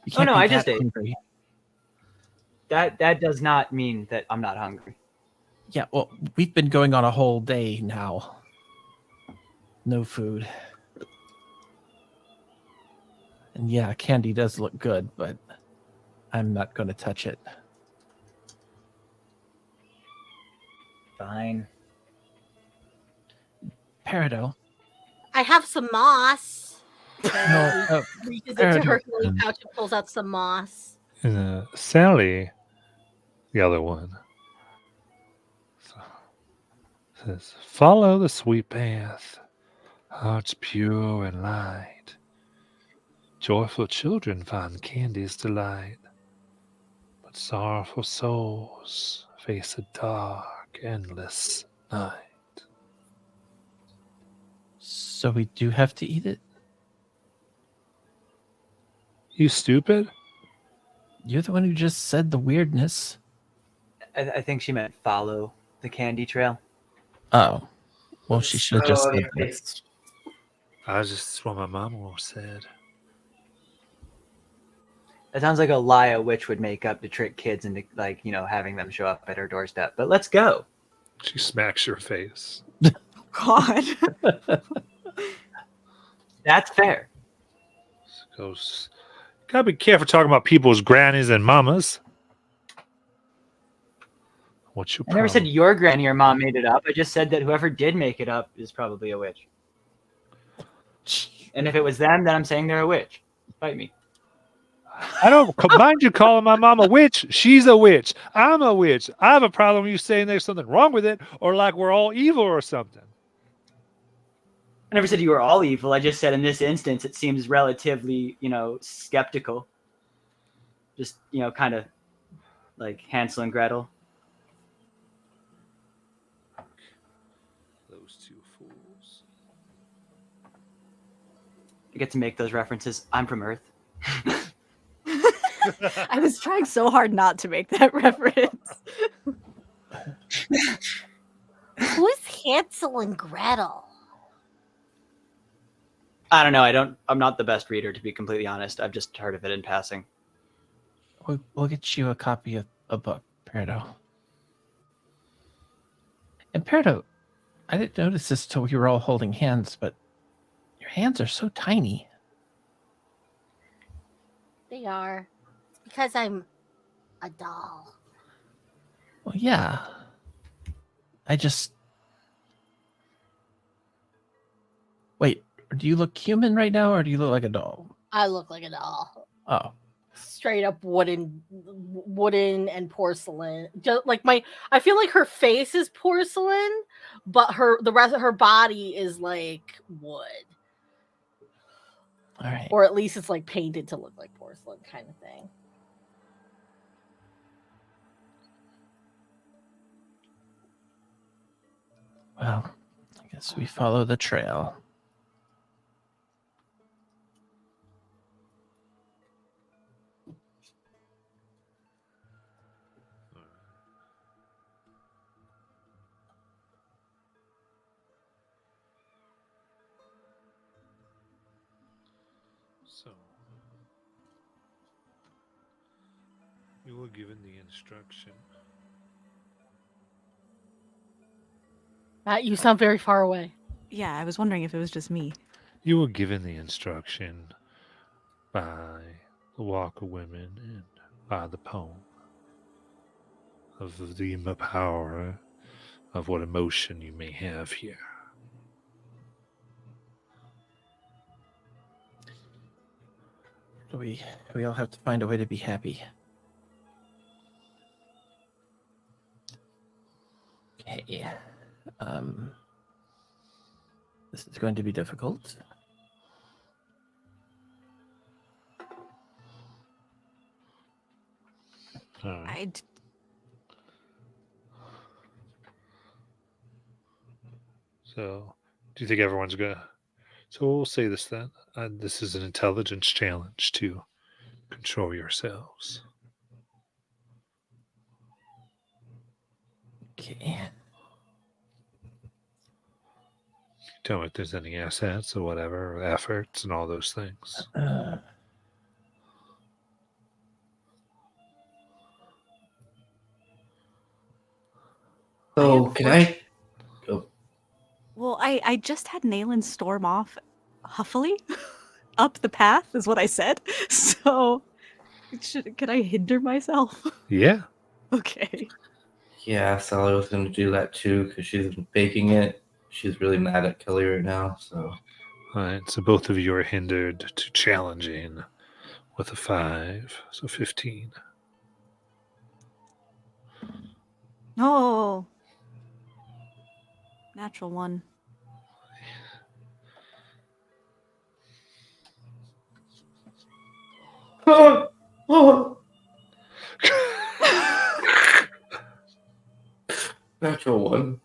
You Oh, no, be I just that ate. hungry. That does not mean that I'm not hungry. Yeah, well, we've been going on a whole day now. No food. And yeah, candy does look good, but I'm not going to touch it. Fine. Peridot. I have some moss. No, Reaches There into it her is. little pouch and pulls out some moss. And Sally, the other one, says, "Follow the sweet path, hearts pure and light. Joyful children find candy's delight, but sorrowful souls face a dark, endless night." So we do have to eat it? You stupid? You're the one who just said the weirdness. I think she meant follow the candy trail. Oh. Well, she should have just So, said that. anyways, I just what my mama said. It sounds like a lie a witch would make up to trick kids into, like, having them show up at her doorstep. But let's go. She smacks your face. God. That's fair. She goes, "Gotta be careful talking about people's grannies and mamas." What's your I never problem? said your granny or mom made it up. I just said that whoever did make it up is probably a witch. And if it was them, then I'm saying they're a witch. Fight me. I don't mind you calling my mom a witch. She's a witch. I'm a witch. I have a problem with you saying there's something wrong with it or like we're all evil or something. I never said you were all evil. I just said in this instance, it seems relatively, skeptical. Just, kind of like Hansel and Gretel. Those two fools. I get to make those references. I'm from Earth. I was trying so hard not to make that reference. Who's Hansel and Gretel? I don't know. I'm not the best reader, to be completely honest. I've just heard of it in passing. We'll get you a copy of a book, Peridot. And Peridot, I didn't notice this till we were all holding hands, but your hands are so tiny. They are. It's because I'm a doll. Well, yeah. Wait, do you look human right now, or do you look like a doll? I look like a doll. Oh. Straight up wooden and porcelain. Just like I feel like her face is porcelain, but the rest of her body is like wood. All right. Or at least it's like painted to look like porcelain kind of thing. Well, I guess we follow the trail. So, you were given the instruction. Matt, you sound very far away. Yeah, I was wondering if it was just me. You were given the instruction by the Walker women and by the poem of the power of what emotion you may have here. We all have to find a way to be happy. Okay. This is going to be difficult. All right. I'd So, do you think everyone's gonna? So we'll say this then. This is an intelligence challenge to control yourselves. Okay. Tell me if there's any assets or whatever, or efforts and all those things. So can I? Oh, Well, I just had Nayland storm off huffily up the path, is what I said. So, can I hinder myself? Yeah. Okay. yeah, Sally was going to do that too because she's been baking it. She's really mad at Kelly right now. So All right. So both of you are hindered to challenging with a 5, so 15. Oh. Natural one. natural one.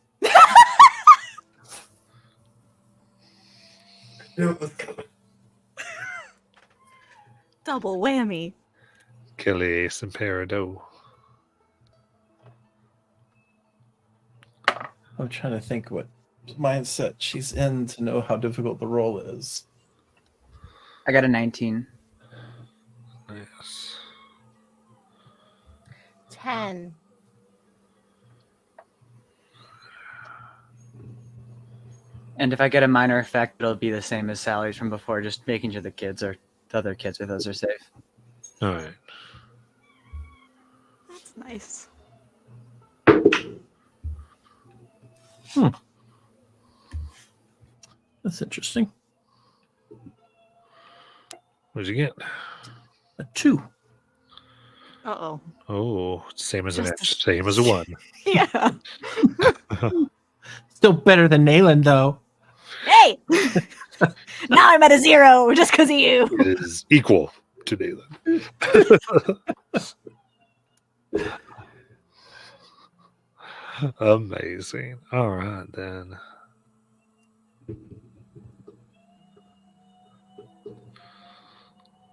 Double whammy. Kelly, Ace, and Peridot. I'm trying to think what mindset she's in to know how difficult the role is. I got a 19. Nice. 10. And if I get a minor effect, it'll be the same as Sally's from before, just making sure the other kids with us are safe. All right. That's nice. That's interesting. What'd you get? A 2. Uh-oh. Oh, same as Just same as a 1. Yeah. Still better than Nayland, though. Hey! Now I'm at a 0 just because of you. It is equal to Nayland. Amazing. All right, then.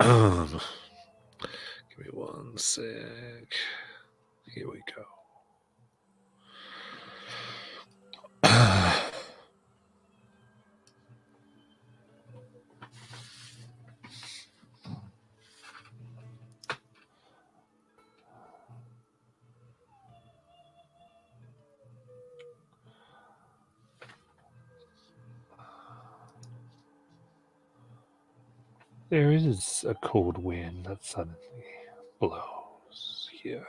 Give me one sec. Here we go. There is a cold wind that suddenly blows here.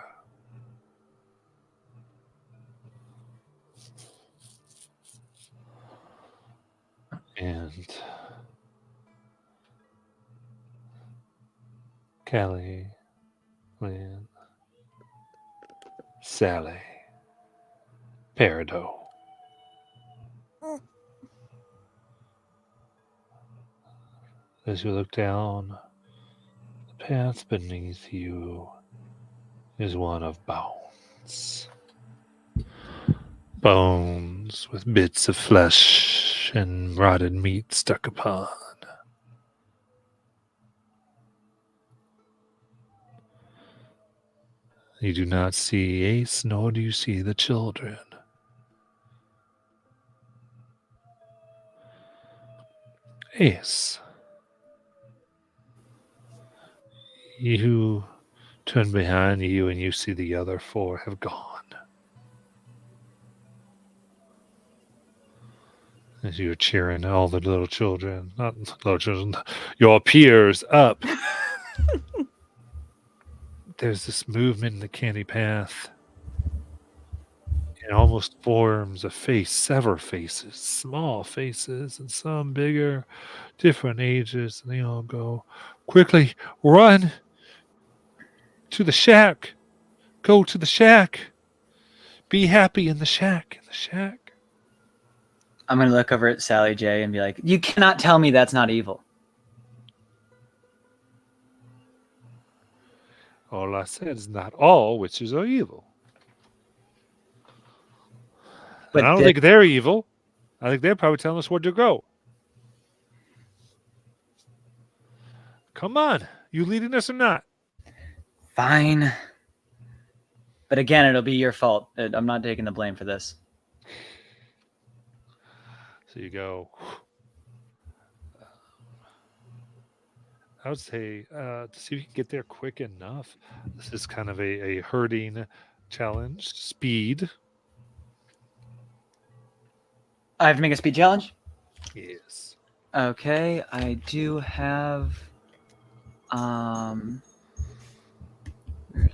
And Kelly, Lynn, Sally, Peridot. As you look down, the path beneath you is one of bones. Bones with bits of flesh and rotted meat stuck upon. You do not see Ace, nor do you see the children. Ace, you turn behind you and you see the other 4 have gone. As you're cheering all the little children, not little children, your peers up. There's this movement in the candy path, and almost forms a face, several faces, small faces, and some bigger, different ages. And they all go, quickly, run to the shack. Go to the shack. Be happy in the shack. In the shack. I'm gonna look over at Sally J and be like, "You cannot tell me that's not evil." All I said is not all witches are evil. But And I don't think they're evil. I think they're probably telling us where to go. Come on. You leading us or not? Fine. But again, it'll be your fault. I'm not taking the blame for this. So you go. I would say to see if you can get there quick enough. This is kind of a herding challenge. Speed. I have to make a speed challenge. Yes. Okay, I do have. Where's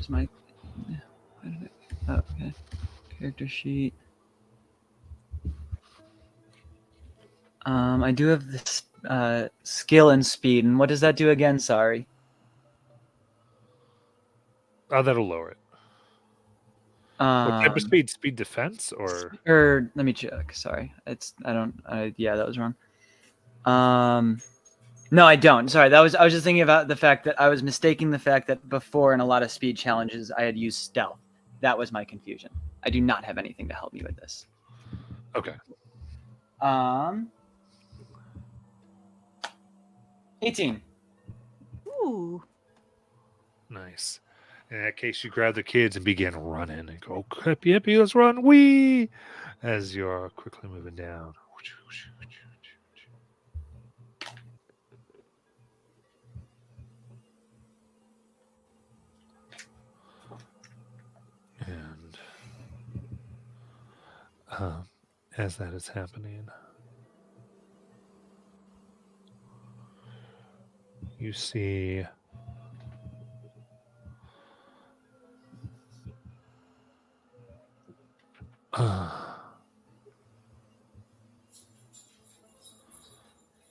my? Oh, okay, character sheet. I do have this skill and speed, and what does that do again? Sorry. Oh, that'll lower it. What type of speed? Speed defense or? Or let me check. Sorry, yeah, that was wrong. No, I don't. Sorry, I was just thinking about the fact that I was mistaking the fact that before in a lot of speed challenges I had used stealth. That was my confusion. I do not have anything to help me with this. Okay. 18. Ooh. Nice. In that case, you grab the kids and begin running and go, hippy, hippy, let's run. Wee! As you're quickly moving down. And as that is happening, you see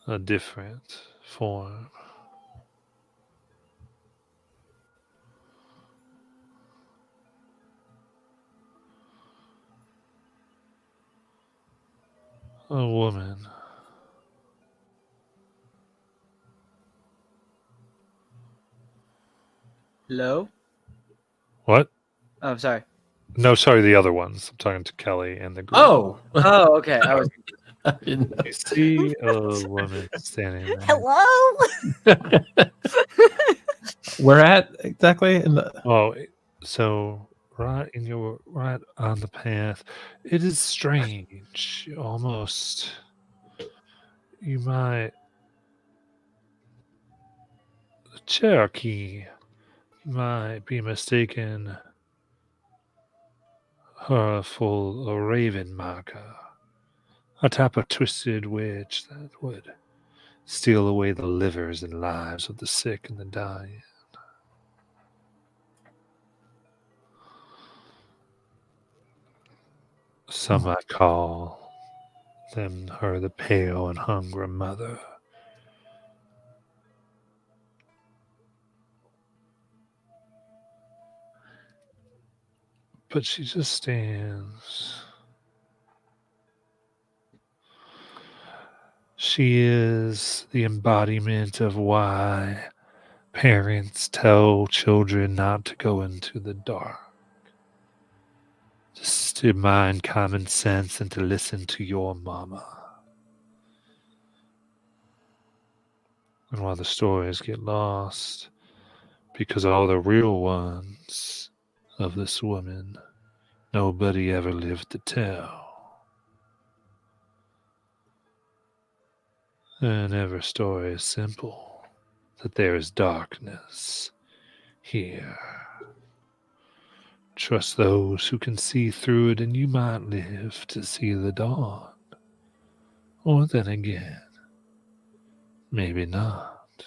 a different form. A woman. Hello? What? Oh, sorry. No, sorry, the other ones. I'm talking to Kelly and the group. Oh, Oh, okay. I was. I didn't know. You see a woman standing there. Hello. Where at exactly? In the Oh, so right on the path. It is strange. Almost you might the Cherokee might be mistaken her for a raven marker. A type of twisted witch that would steal away the livers and lives of the sick and the dying. Some might call her the pale and hungry mother. But she just stands. She is the embodiment of why parents tell children not to go into the dark. Just to mind common sense and to listen to your mama. And while the stories get lost, because all the real ones of this woman, nobody ever lived to tell. And every story is simple, that there is darkness here. Trust those who can see through it, and you might live to see the dawn. Or then again, maybe not.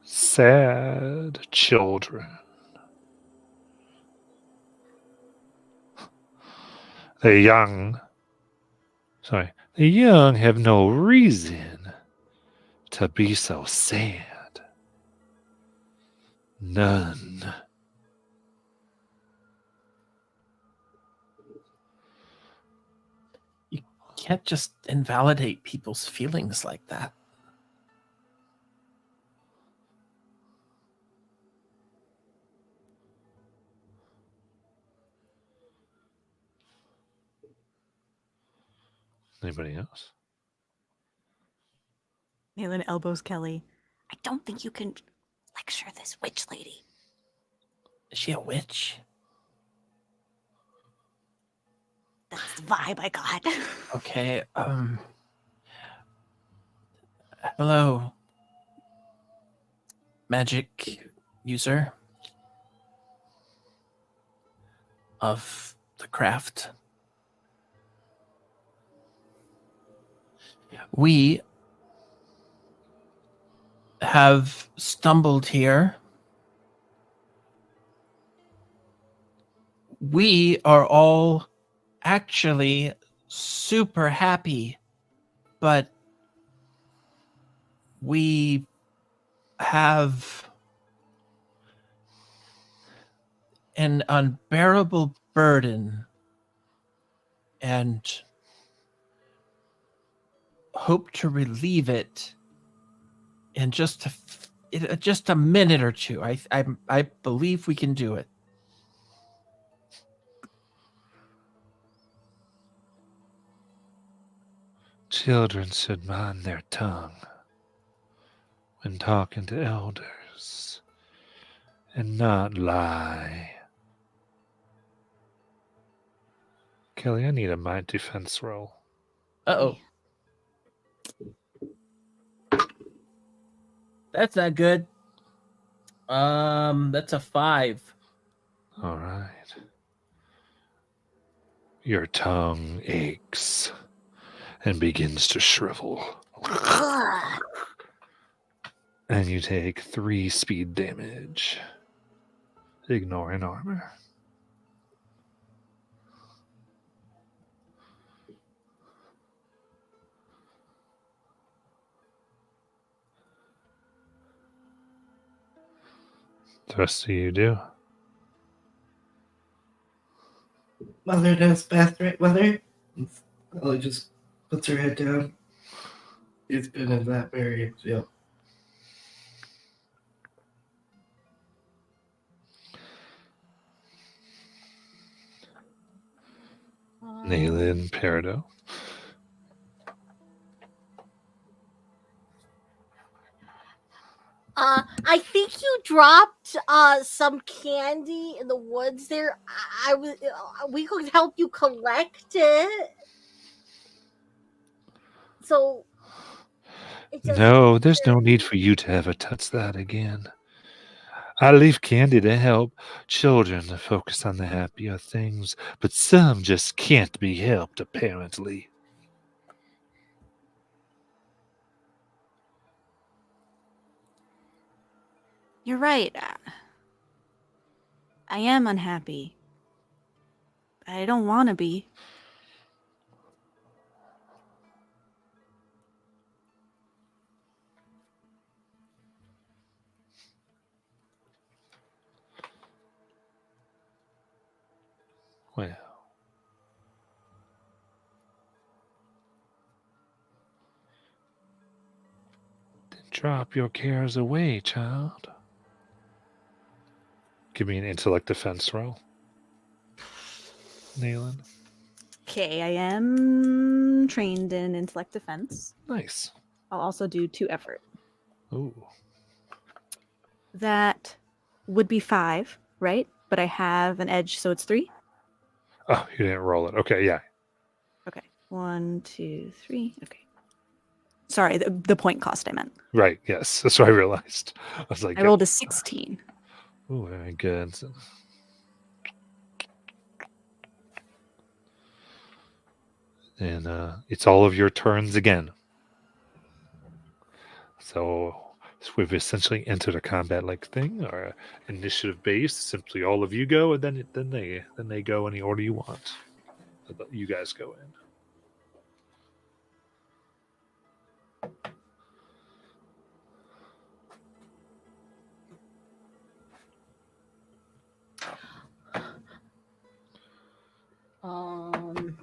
Sad children. The young, the young have no reason to be so sad. None. Can't just invalidate people's feelings like that. Anybody else? Nayland elbows Kelly. I don't think you can lecture this witch lady. Is she a witch? That's the vibe I got. Okay. Hello, magic user of the craft. We have stumbled here. We are all actually super happy, but we have an unbearable burden and hope to relieve it in just a minute or two. I believe we can do it. Children should mind their tongue when talking to elders and not lie. Kelly, I need a mind defense roll. Uh-oh. That's not good. That's a 5. All right. Your tongue aches and begins to shrivel. And you take 3 speed damage, ignoring armor. The rest of you do. Mother knows best, right, Mother? Ellie just puts her head down. It's been in that very, yep. Nayland Peridot. I think you dropped some candy in the woods there. I was we could help you collect it. So it doesn't No, there's no need for you to ever touch that again. I leave candy to help children to focus on the happier things, but some just can't be helped, apparently. You're right. I am unhappy. I don't want to be. Well, then drop your cares away, child. Give me an intellect defense roll. Nayland. Okay, I am trained in intellect defense. Nice. I'll also do 2 effort. Ooh. That would be 5, right? But I have an edge, so it's 3. Oh, you didn't roll it. Okay, yeah. Okay. 1, 2, 3. Okay. Sorry, the point cost I meant. Right, yes. That's what I realized. I was like, I rolled a 16. oh, very good. And it's all of your turns again. So we've essentially entered a combat-like thing, or initiative based. Simply all of you go, and then they go in the order you want. let you guys go in. Um.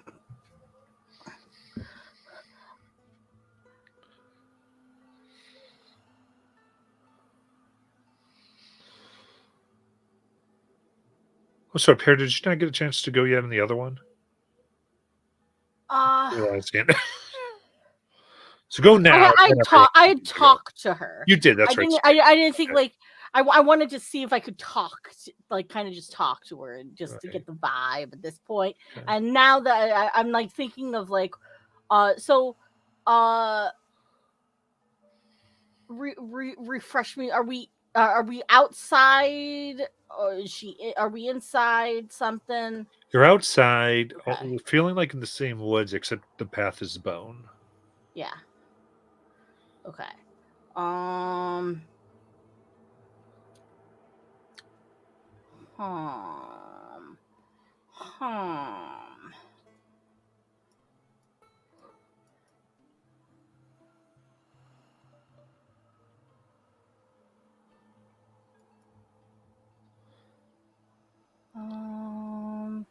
Oh, sorry, Pear, did you not get a chance to go yet in the other one? Uh, Realized it. So go now. I had talked to her. You did. That's I right. didn't. I didn't think Okay. like I wanted to see if I could talk, like kind of just talk to her, and just to Right. get the vibe at this point. Okay. And now that I'm like thinking of like, refresh me. Are we outside? Or is she? Are we inside something? You're outside, Okay. feeling like in the same woods, except the path is bone. Yeah. Okay. Um. Hmm. Hmm. Um.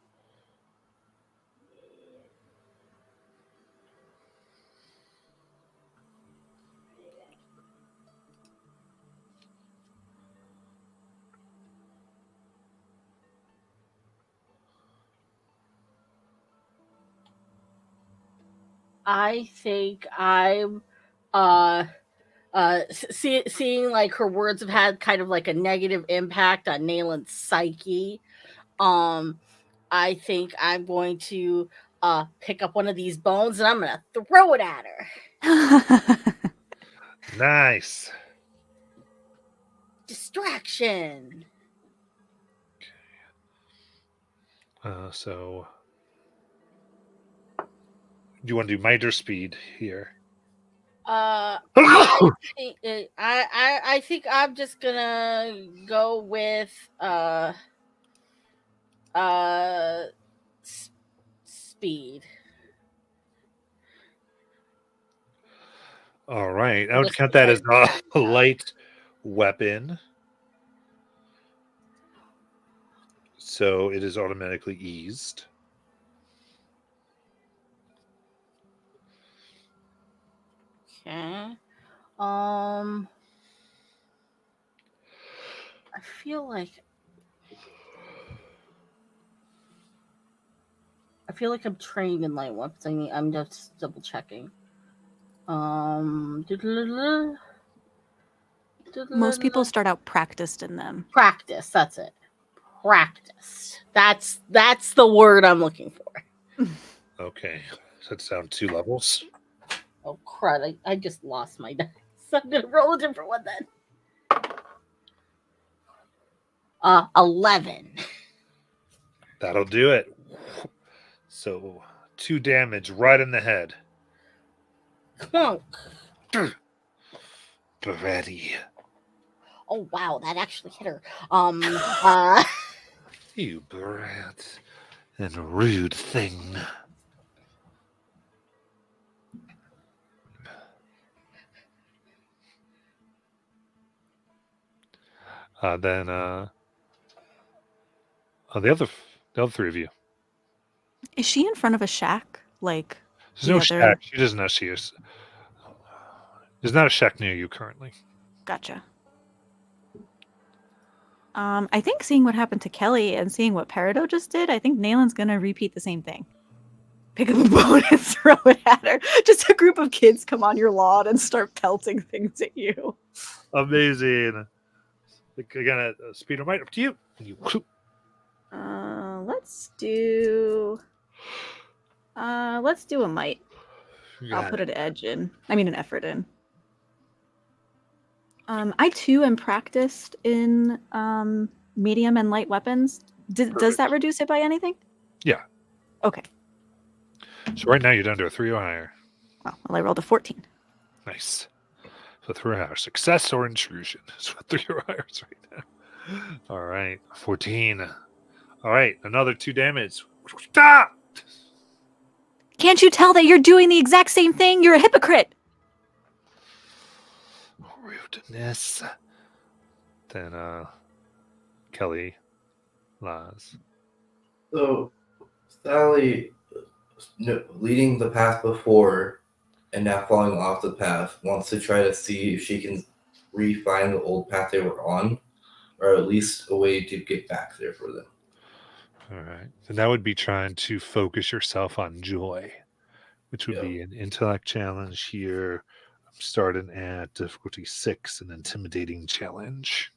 I think I'm seeing like her words have had kind of like a negative impact on Nalen's psyche. I think I'm going to pick up one of these bones and I'm gonna throw it at her. Nice. Distraction. So, do you want to do might or speed here? I think I'm just gonna go with speed. All right. I would Just count that as because a light weapon. So it is automatically eased. Okay. I feel like I'm trained in light weapons. I'm just double checking. Most people start out practiced in them. Practice. That's it. Practice. That's the word I'm looking for. Okay. So it's down 2 levels. Oh crud! I just lost my dice. I'm gonna roll a different one then. 11. That'll do it. So 2 damage right in the head. Clunk. Ready. Oh wow, that actually hit her. You brat and rude thing. Then the other 3 of you. Is she in front of a shack? Like There's the no other- shack. She doesn't know she is. There's not a shack near you currently. Gotcha. I think seeing what happened to Kelly and seeing what Peridot just did, I think Nalen's gonna repeat the same thing. Pick up a bone and throw it at her. Just a group of kids come on your lawn and start pelting things at you. Amazing. Again, a speed right up to you. You Let's do a might. I'll got put it. an edge in. I mean an effort in. I too am practiced in medium and light weapons. Does that reduce it by anything? Yeah. Okay. So right now you're down to a 3 or higher. Well, I rolled a 14. Nice. So 3 or higher. Success or intrusion. So 3 or higher right now. All right. 14. All right. Another 2 damage. Ah! Can't you tell that you're doing the exact same thing? You're a hypocrite. Rudeness. Then Kelly lies. So Sally, leading the path before and now falling off the path, wants to try to see if she can re-find the old path they were on, or at least a way to get back there for them. All right. And that would be trying to focus yourself on joy, which would Yep. be an intellect challenge here. I'm starting at difficulty 6, an intimidating challenge.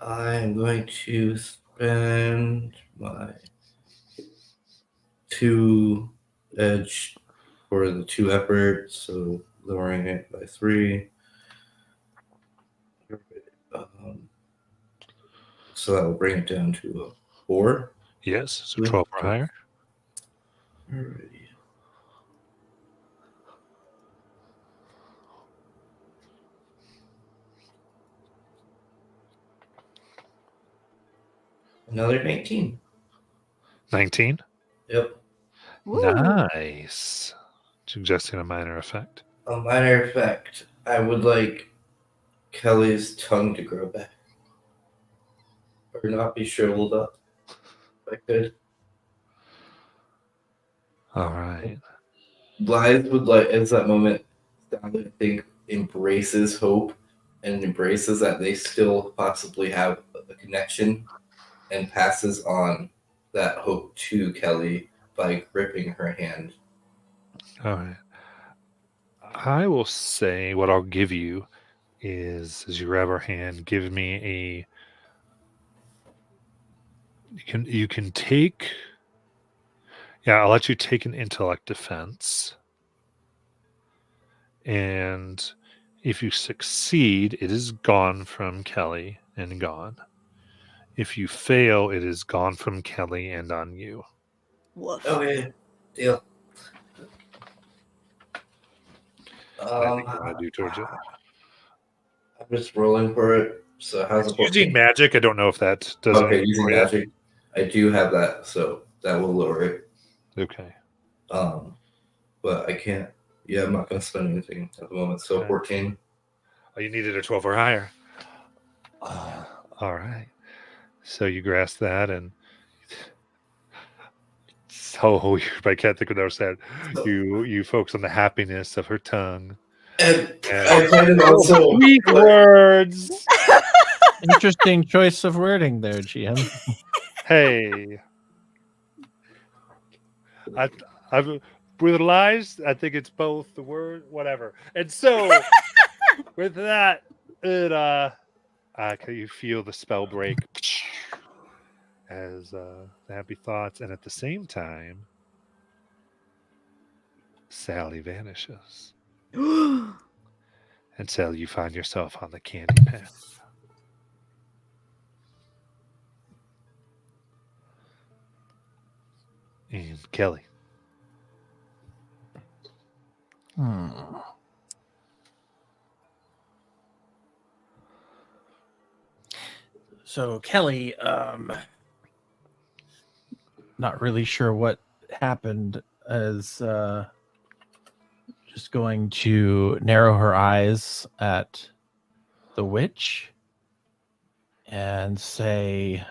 I'm going to spend my 2 edge for the 2 effort, so lowering it by 3. So that will bring it down to a 4. Yes, so Yeah. 12 or higher. Alrighty. Another 19. 19. Yep. Ooh. Nice. Suggesting a minor effect. A minor effect. I would like Kelly's tongue to grow back. Or not be shriveled up. If I could. All right. Blythe would like, as that moment, I think, embraces hope and embraces that they still possibly have a connection and passes on that hope to Kelly by gripping her hand. All right. I will say what I'll give you is, as you grab her hand, give me a. You can take. Yeah, I'll let you take an intellect defense, and if you succeed, it is gone from Kelly and gone. If you fail, it is gone from Kelly and on you. Woof. Okay, deal. I think you want to do towards it. I'm just rolling for it. So how's it Using magic, I don't know if that does Okay, anything using for you. magic. I do have that, so that will lower it. Okay. But I can't. Yeah, I'm not gonna spend anything at the moment. So Okay. 14. Oh, you needed a 12 or higher. All right. So you grasp that, and so I can't think of what I said. You focus on the happiness of her tongue. And And I plan to also. sweet words. Interesting choice of wording there, GM. Hey, I've brutalized. I think it's both the word, whatever. And so, with that, it can you feel the spell break as the happy thoughts, and at the same time, Sally vanishes, and Sally, you find yourself on the candy path. And Kelly. So Kelly, not really sure what happened, is just going to narrow her eyes at the witch and say,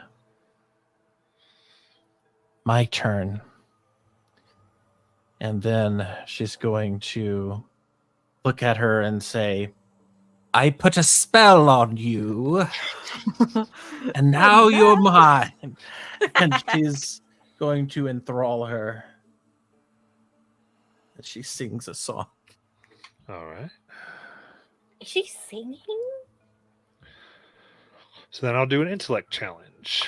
"My turn." And then she's going to look at her and say, "I put a spell on you, and now you're mine." And she's going to enthrall her. And she sings a song. All right. Is she singing? So then I'll do an intellect challenge.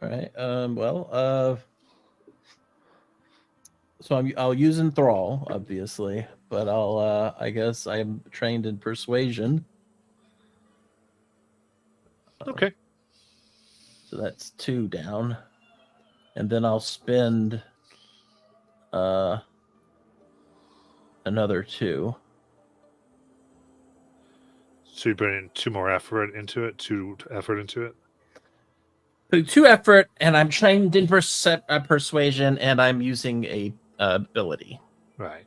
All right. So I'll use enthrall, obviously, but I guess I'm trained in persuasion. Okay. So that's 2 down. And then I'll spend another 2. So you put in 2 more effort into it, 2 effort into it. Putting 2 effort, and I'm trained in persuasion, and I'm using a ability. Right.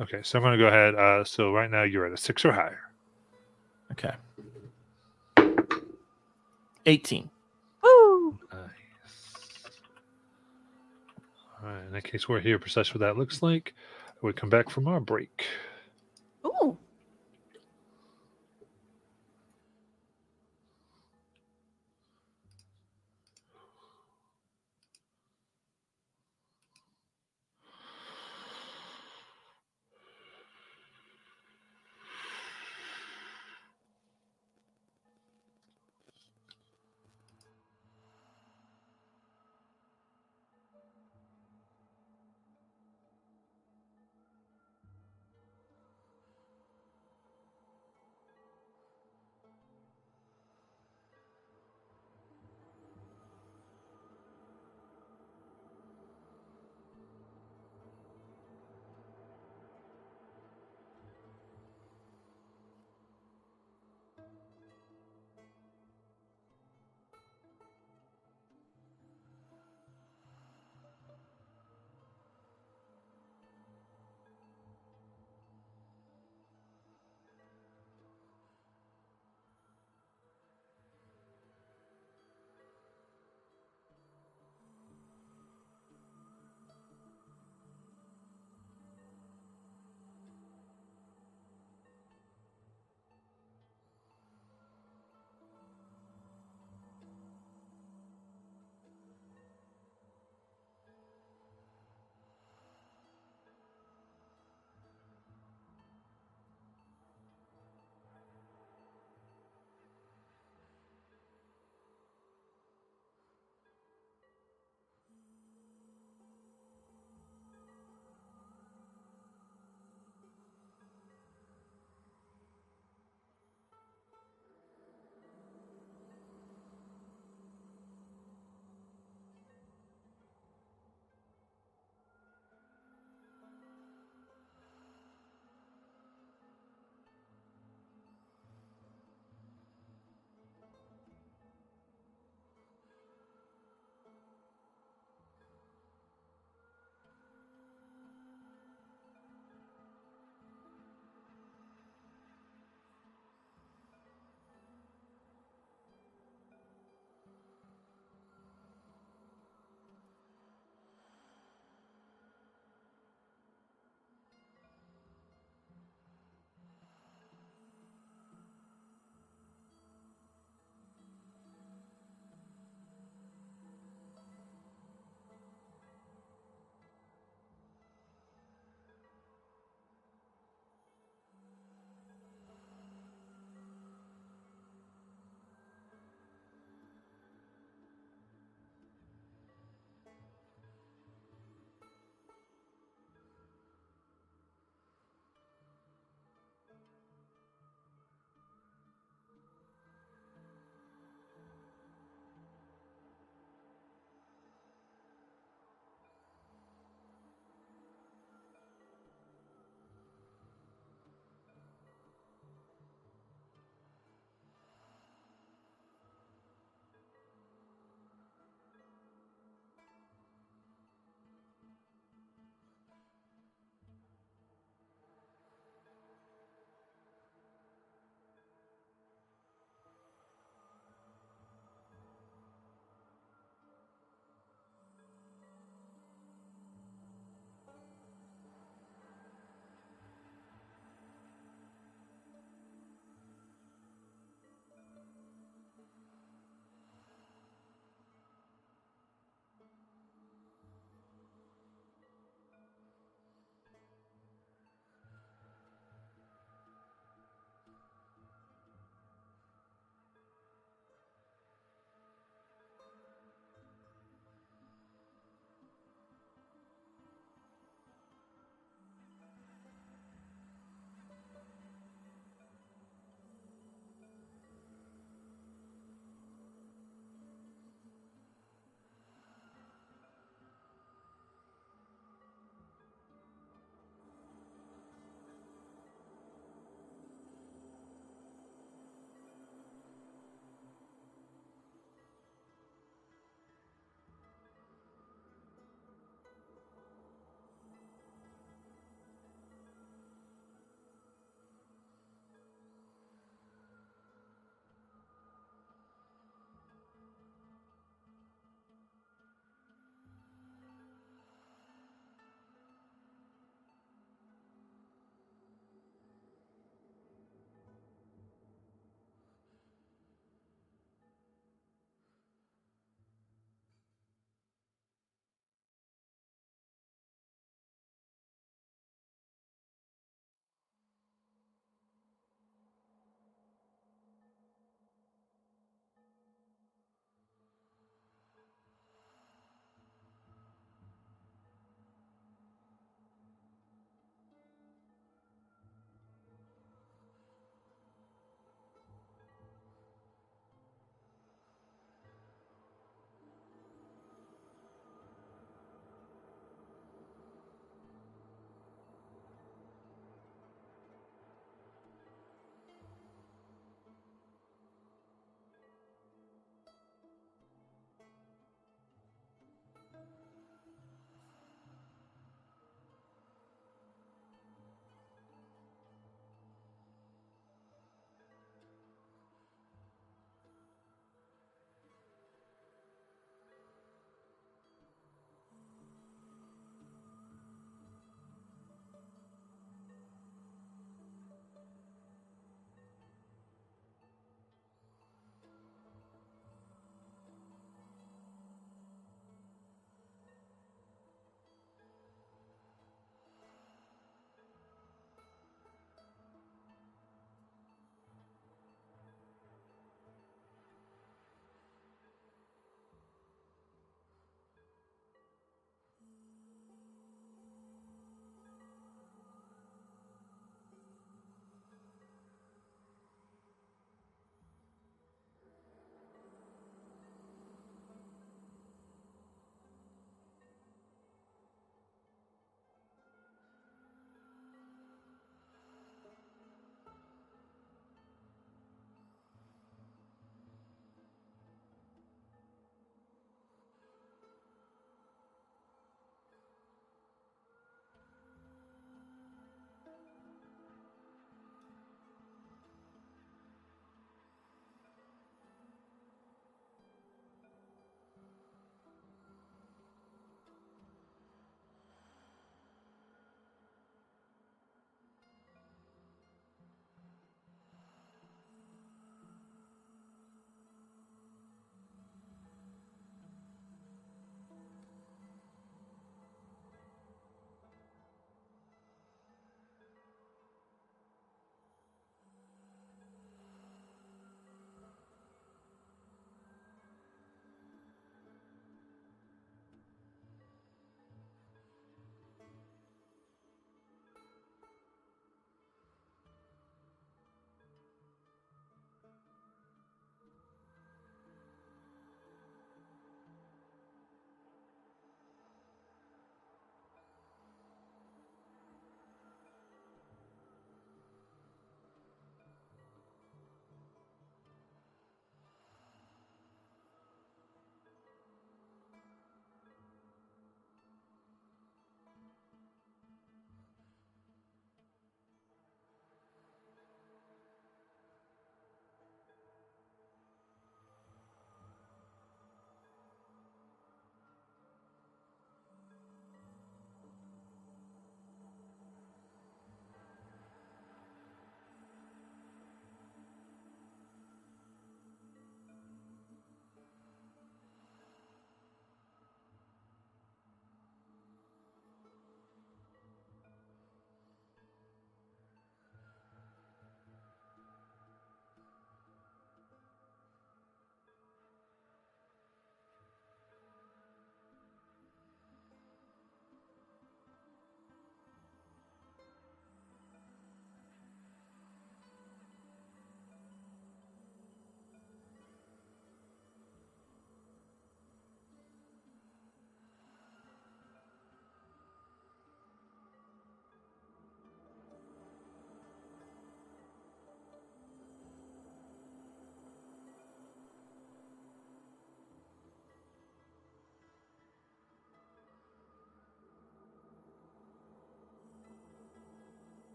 Okay, so I'm going to go ahead. So right now you're at a 6 or higher. Okay. 18. Woo! Nice. All right, in that case, we're here precisely what that looks like. We come back from our break. Ooh.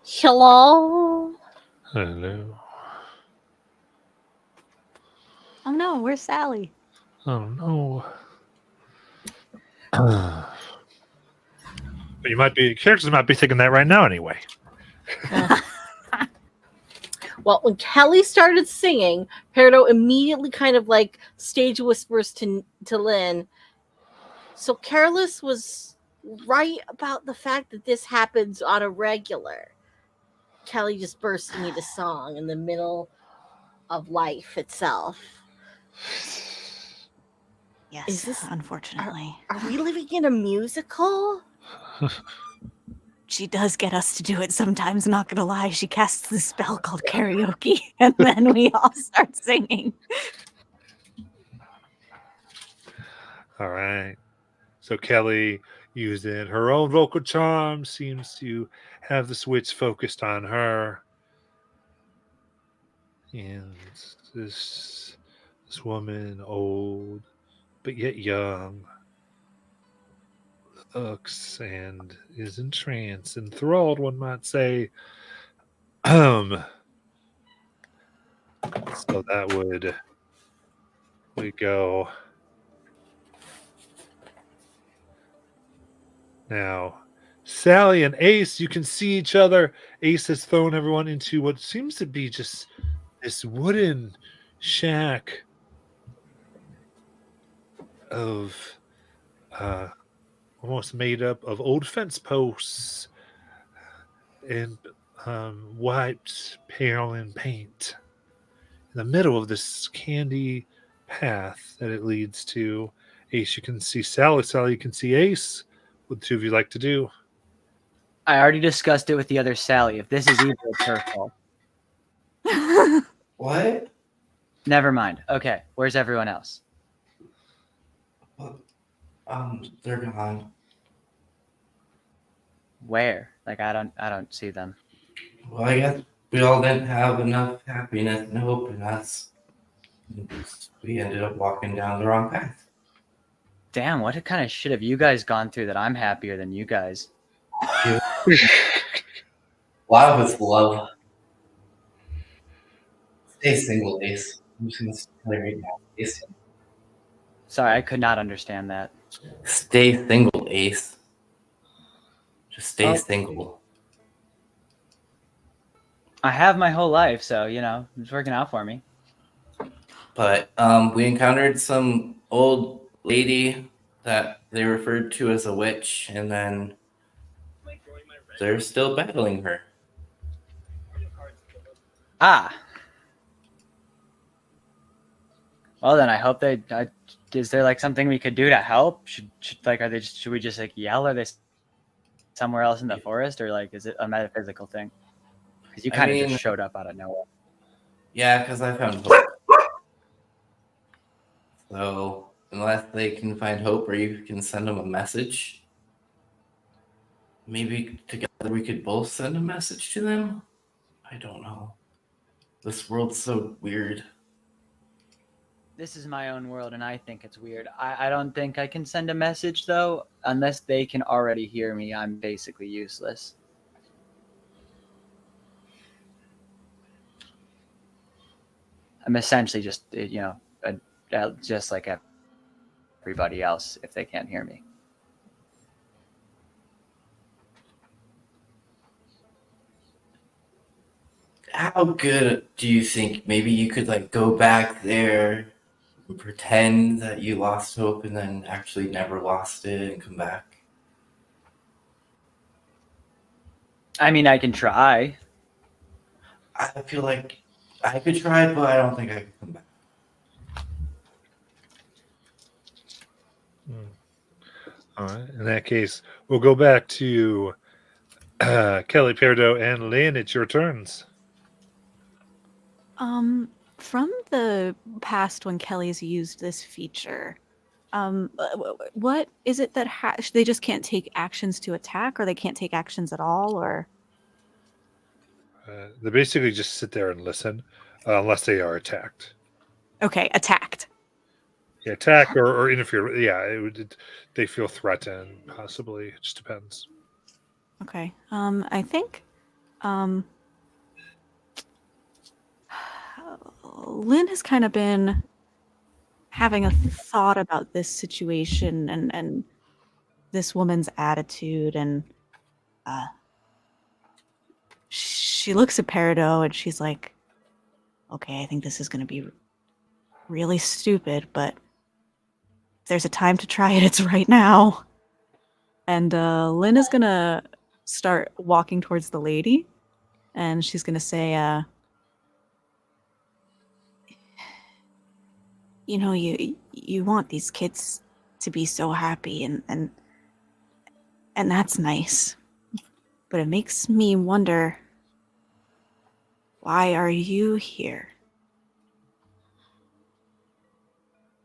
Hello. Hello. Oh no, where's Sally? Oh no. But characters might be thinking that right now anyway. Well, when Kelly started singing, Peridot immediately kind of like stage whispers to Lynn. So Careless was right about the fact that this happens on a regular. Kelly just bursting into song in the middle of life itself. Yes, Is this- unfortunately. Are we living in a musical? She does get us to do it sometimes, not gonna lie. She casts this spell called karaoke, and then we all start singing. All right. So Kelly, using her own vocal charm, seems to have the switch focused on her. And this woman, old but yet young, looks and is entranced, enthralled, one might say. So that would we go now. Sally and Ace, you can see each other. Ace has thrown everyone into what seems to be just this wooden shack of almost made up of old fence posts and wiped pale in paint. In the middle of this candy path that it leads to, Ace, you can see Sally. Sally, you can see Ace. What the two of you like to do? I already discussed it with the other Sally. If this is evil, it's her fault. What? Never mind. Okay, where's everyone else? They're gone. Where? Like I don't see them. Well, I guess we all didn't have enough happiness and hope in us. We ended up walking down the wrong path. Damn, what kind of shit have you guys gone through that I'm happier than you guys? A lot of it's love. Stay single, Ace. I'm just gonna tell you right now. Stay single. Sorry, I could not understand that. Stay single, Ace. Just stay Oh. single. I have my whole life, so it's working out for me. But we encountered some old lady that they referred to as a witch, and then they're still battling her. Ah. Well, then I hope they. Is there like something we could do to help? Should we just like yell? Are they somewhere else in the forest, or like is it a metaphysical thing? Because you kind of just showed up out of nowhere. Yeah, because I found hope. So unless they can find hope, or you can send them a message, maybe together we could both send a message to them. I don't know. This world's so weird. This is my own world, and I think it's weird. I don't think I can send a message, though. Unless they can already hear me, I'm basically useless. I'm essentially just, just like everybody else if they can't hear me. How good do you think maybe you could like go back there and pretend that you lost hope and then actually never lost it and come back? I mean, I can try. I feel like I could try, but I don't think I could come back. All right. In that case, we'll go back to Kelly, Peridot, and Lynn. It's your turns. From the past when Kelly's used this feature, what is it that they just can't take actions to attack, or they can't take actions at all, or? They basically just sit there and listen, unless they are attacked. Okay, attacked. Yeah, attack or interfere. Yeah, they feel threatened. Possibly, it just depends. Okay. I think um Lynn has kind of been having a thought about this situation and this woman's attitude, and uh she looks at Peridot and she's like, okay, I think this is going to be really stupid, but if there's a time to try it, it's right now. And Lynn is going to start walking towards the lady, and she's going to say, you know, you want these kids to be so happy, and that's nice. But it makes me wonder, why are you here?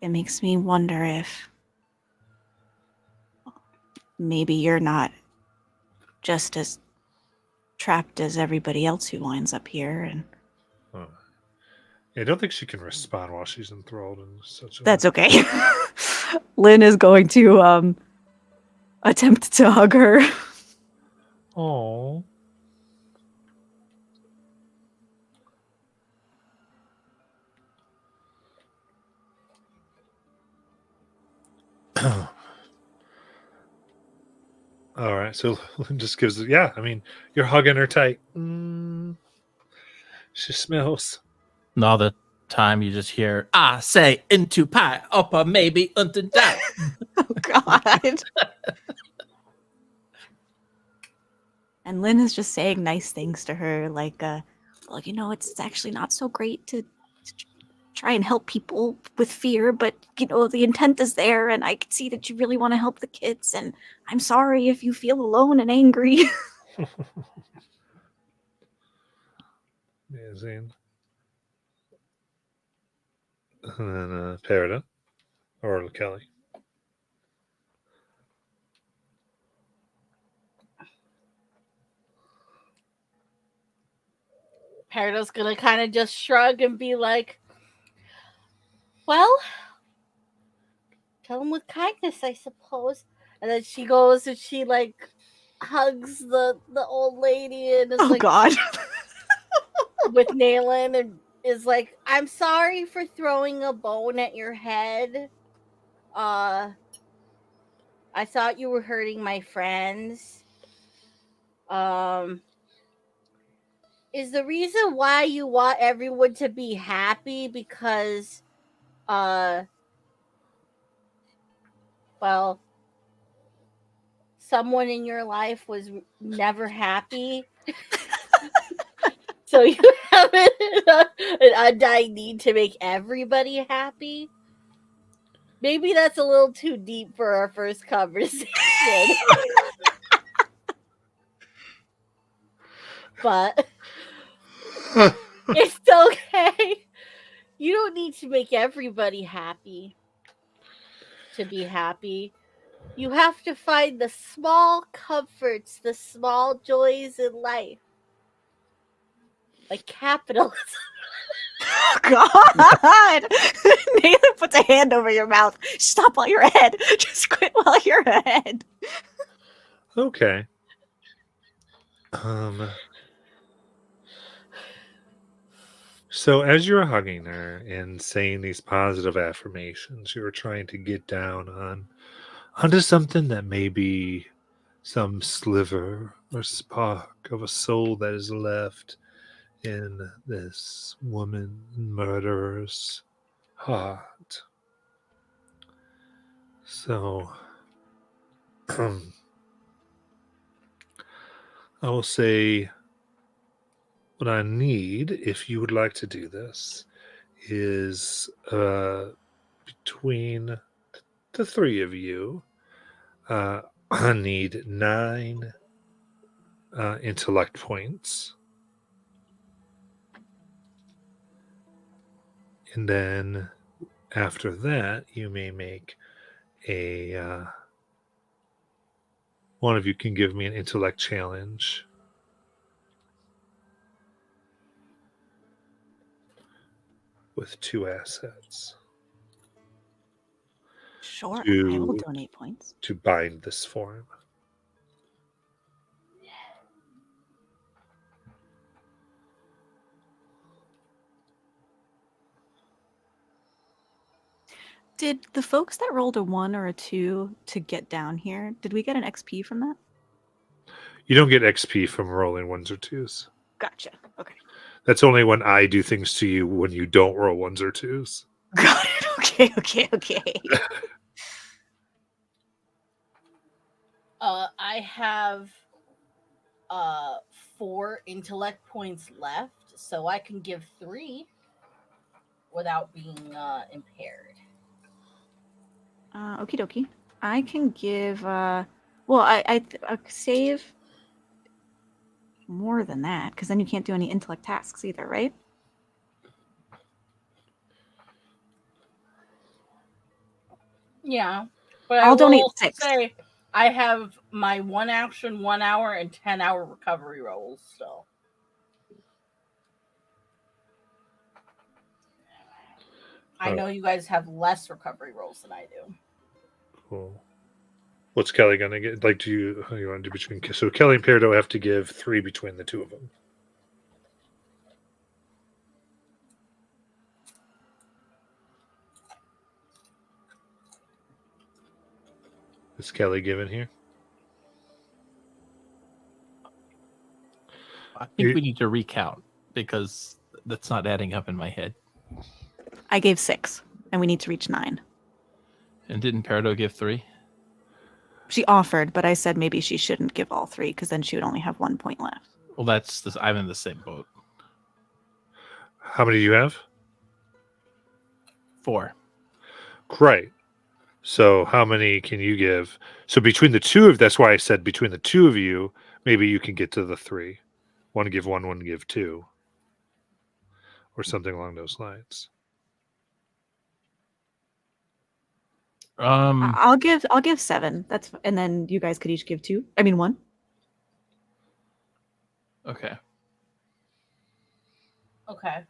It makes me wonder if maybe you're not just as trapped as everybody else who winds up here, and Oh. Yeah, I don't think she can respond while she's enthralled in such a. that's okay. Lynn is going to attempt to hug her. Oh. All right, so Lynn just gives it. Yeah, I mean, you're hugging her tight. She smells. And all the time you just hear, I say into pie, upper maybe unto down. Oh God. And Lynn is just saying nice things to her, like, well, you know, it's actually not so great to try and help people with fear, but you know, the intent is there, and I can see that you really want to help the kids, and I'm sorry if you feel alone and angry. Amazing. And then Peridot or Kelly. Peridot's gonna kind of just shrug and be like, well, tell him with kindness, I suppose. And then she goes and she like hugs the old lady and is Oh like God. with Nayland and is like, I'm sorry for throwing a bone at your head. I thought you were hurting my friends. Is the reason why you want everyone to be happy because well, someone in your life was never happy. So you have an undying need to make everybody happy. Maybe that's a little too deep for our first conversation. But it's okay. You don't need to make everybody happy to be happy. You have to find the small comforts, the small joys in life. Like capitalism. Oh God. Nathan puts a hand over your mouth. Stop while you're ahead. Just quit while you're ahead. Okay. So as you're hugging her and saying these positive affirmations, you're trying to get down onto something that may be some sliver or spark of a soul that is left in this woman murderer's heart. So I will say what I need, if you would like to do this, is between the three of you, I need 9 intellect points. And then after that, you may make a. One of you can give me an intellect challenge. With 2 assets. Sure, To- I will donate points. to bind this form. Did the folks that rolled a 1 or a 2 to get down here, did we get an XP from that? You don't get XP from rolling ones or twos. Gotcha. Okay. That's only when I do things to you when you don't roll ones or twos. Got it. Okay. I have 4 intellect points left, so I can give 3 without being impaired. Okie dokie. I can give. I save more than that because then you can't do any intellect tasks either, right? Yeah, but I'll I will donate also 6. say I have my 1 action, 1 hour, and 10-hour recovery rolls. So I know you guys have less recovery rolls than I do. Cool. What's Kelly gonna get? Like, do you want to do between? So Kelly and Peridot have to give 3 between the two of them. Is Kelly given here? I think we need to recount because that's not adding up in my head. I gave 6, and we need to reach 9. And didn't Peridot give 3? She offered, but I said maybe she shouldn't give all 3 because then she would only have 1 point left. Well, I'm in the same boat. How many do you have? 4. Great. So how many can you give? So between the two of, that's why I said between the two of you, maybe you can get to the 3. One give 1, one give 2, or something along those lines. I'll give 7. And then you guys could each give 2. I mean 1. Okay. Okay.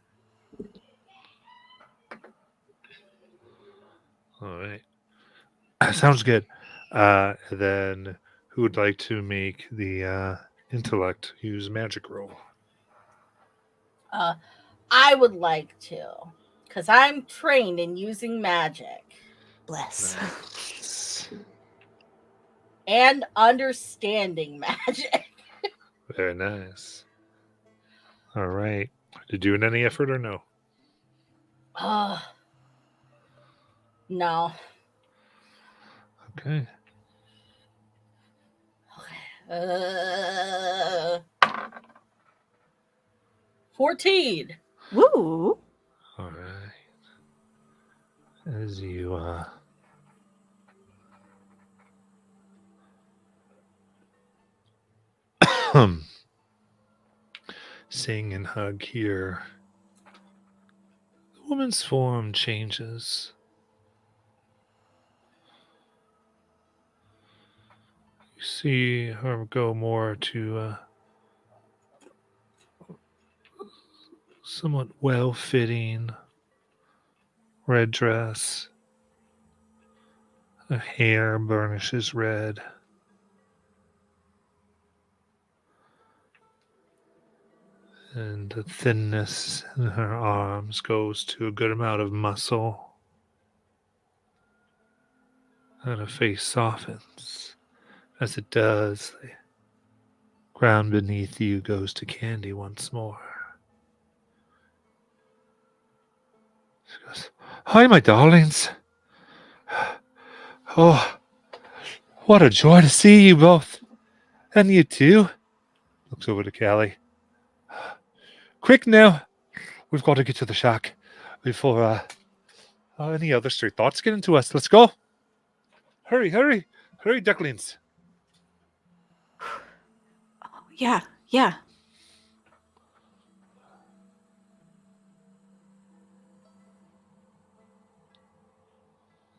All right. Sounds good. Then who would like to make the intellect use magic roll? I would like to, because I'm trained in using magic Bless. and understanding magic. Very nice. All right. Did you do any effort or no? No. Okay. 14. Woo! All right. As you sing and hug here, the woman's form changes. You see her go more to somewhat well-fitting red dress. Her hair burnishes red. And the thinness in her arms goes to a good amount of muscle. And her face softens. As it does, the ground beneath you goes to candy once more. She goes, "Hi, my darlings. Oh, what a joy to see you both. And you too." Looks over to Callie. "Quick now. We've got to get to the shack before any other stray thoughts get into us. Let's go. Hurry, hurry, hurry, ducklings." Yeah.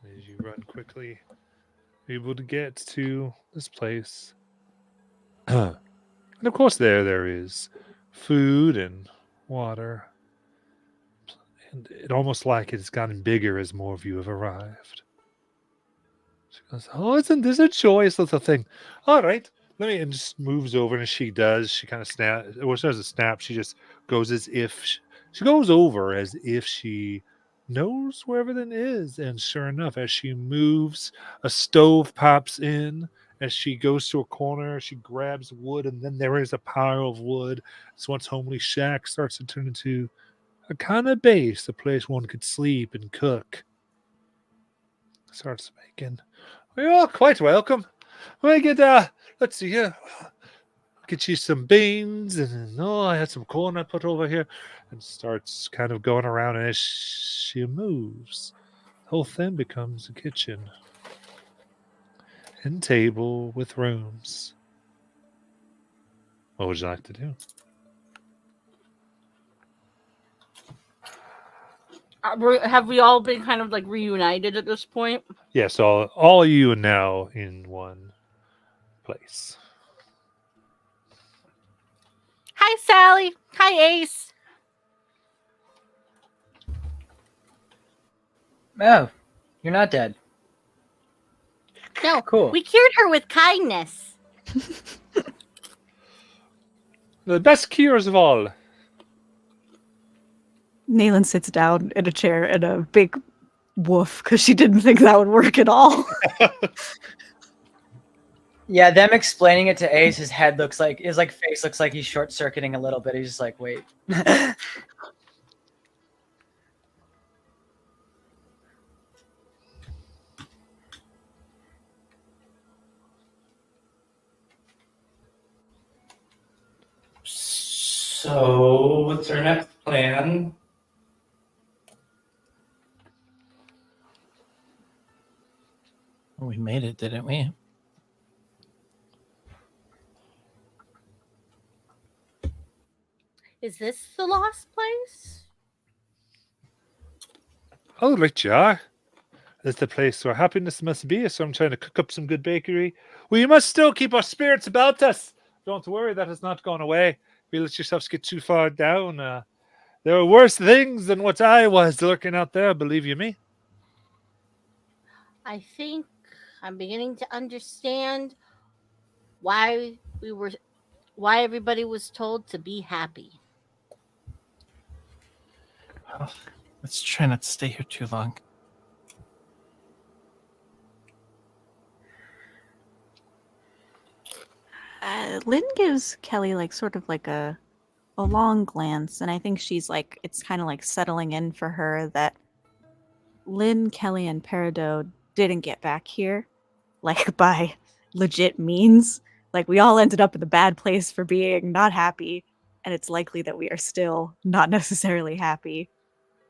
As you run quickly, able to get to this place. And of course there is food and water. And it almost like it's gotten bigger as more of you have arrived. She goes, "Oh, isn't this a joyous little thing? All right, let me," and just moves over. And as she does, she kind of snap. Well, she doesn't snap. She just goes as if she goes over as if she knows where everything is. And sure enough, as she moves, a stove pops in. As she goes to a corner, she grabs wood, and then there is a pile of wood. This once homely shack starts to turn into a kind of base, a place one could sleep and cook. Starts making. You're all quite welcome. We get let's see here. Get you some beans and oh, I had some corn I put over here, and starts kind of going around. And as she moves, the whole thing becomes a kitchen and table with rooms. What would you like to do? Have we all been kind of like reunited at this point? Yeah, so all of you are now in one place. Hi, Sally. Hi, Ace. Oh, you're not dead. No, Cool. we cured her with kindness. The best cures of all. Nayland sits down in a chair and a big woof because she didn't think that would work at all. Yeah, them explaining it to Ace, his head looks like his face looks like he's short circuiting a little bit. He's just like, wait. So, what's our next plan? Well, we made it, didn't we? Is this the lost place? Oh, right you are. It's the place where happiness must be, so I'm trying to cook up some good bakery. We must still keep our spirits about us. Don't worry, that has not gone away. If you let yourselves get too far down, there are worse things than what I was lurking out there, believe you me. I think I'm beginning to understand why everybody was told to be happy. Well, let's try not to stay here too long. Lynn gives Kelly like sort of like a long glance, and I think she's like it's kind of like settling in for her that Lynn, Kelly, and Peridot didn't get back here like by legit means. Like we all ended up in the bad place for being not happy, and it's likely that we are still not necessarily happy.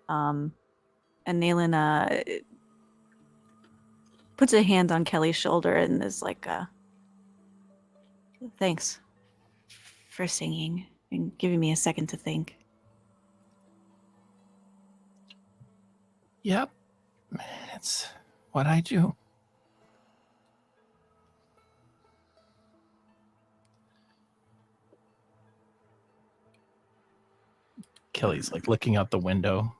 And Nayland puts a hand on Kelly's shoulder and is like, thanks for singing and giving me a second to think. Yep. It's what I do. Kelly's like looking out the window.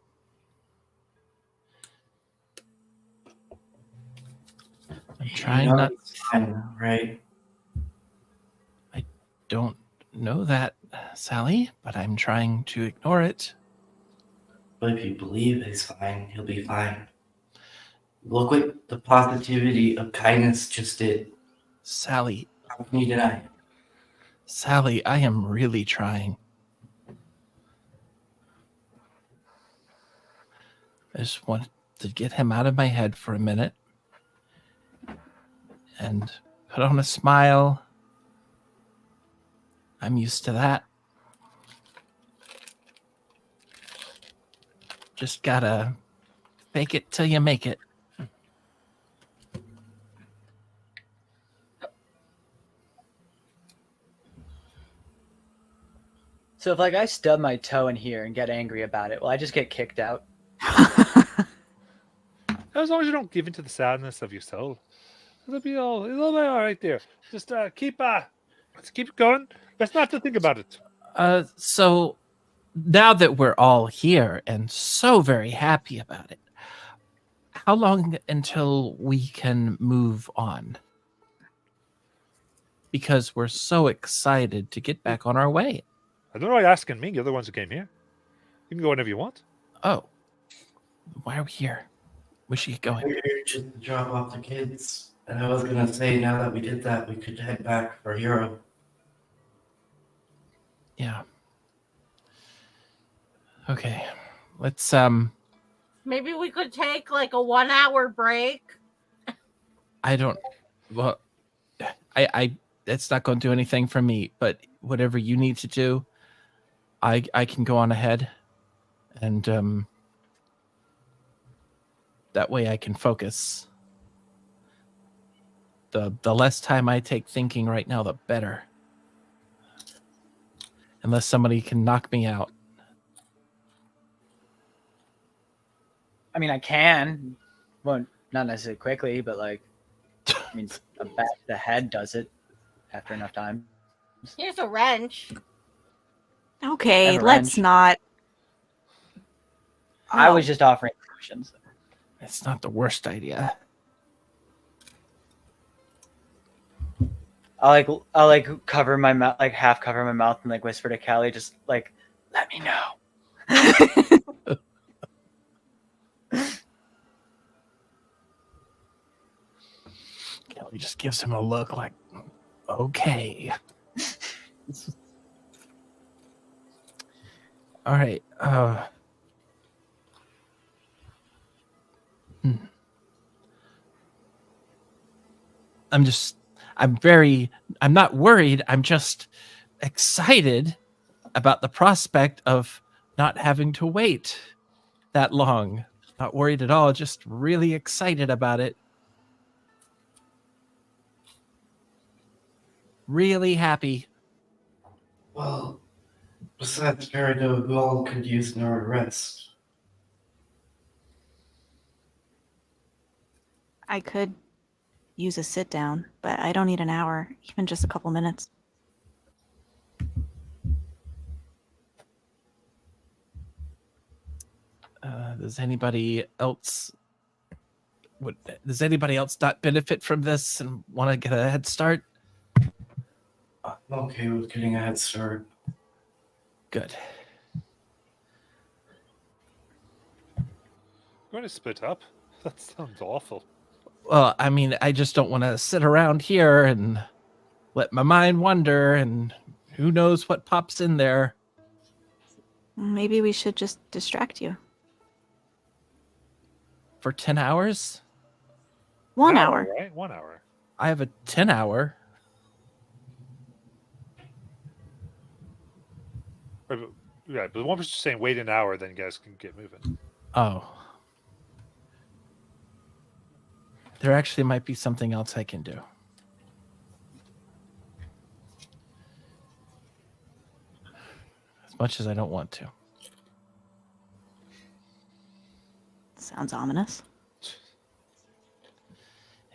I'm trying not. I know, right? Don't know that, Sally, but I'm trying to ignore it. But if you believe he's fine, he'll be fine. Look what the positivity of kindness just did. Sally, How can you deny it? Sally, I am really trying. I just wanted to get him out of my head for a minute and put on a smile. I'm used to that. Just gotta fake it till you make it. So if like I stub my toe in here and get angry about it, will I just get kicked out? As long as you don't give in to the sadness of your soul, it'll be all right there. Just let's keep going. Let's not to think about it. So now that we're all here and so very happy about it, how long until we can move on? Because we're so excited to get back on our way. I don't know why you're asking me. You're the ones who came here. You can go whenever you want. Oh, why are we here? We should get going. We're here just to drop off the kids. And I was gonna say, now that we did that, we could head back for Europe. Yeah. Okay. Let's Maybe we could take like a 1 hour break. well I it's not going to do anything for me, but whatever you need to do, I can go on ahead, and that way I can focus. The less time I take thinking right now, the better. Unless somebody can knock me out. I mean, I can. Well, not necessarily quickly, but like, I mean, a bat to the head does it after enough time. Here's a wrench. Okay, Have a let's wrench. not. I Oh. was just offering solutions. It's not the worst idea. I'll like cover my mouth, like half cover my mouth, and like whisper to Callie, just like, let me know. Kelly just gives him a look like, okay. All right. I'm not worried. I'm just excited about the prospect of not having to wait that long. Not worried at all, just really excited about it. Really happy. Well, besides Peridot, who all could use an hour rest? I could use a sit down, but I don't need an hour, even just a couple minutes. Does anybody else not benefit from this and want to get a head start? I'm okay with getting a head start. Good. Going to split up? That sounds awful. Well, I mean, I just don't want to sit around here and let my mind wander, and who knows what pops in there. Maybe we should just distract you. For 10 hours? 1 hour. Right? 1 hour. I have a 10 hour. Right, but, yeah, but one was just saying wait an hour, then you guys can get moving. Oh. There actually might be something else I can do. As much as I don't want to. Sounds ominous.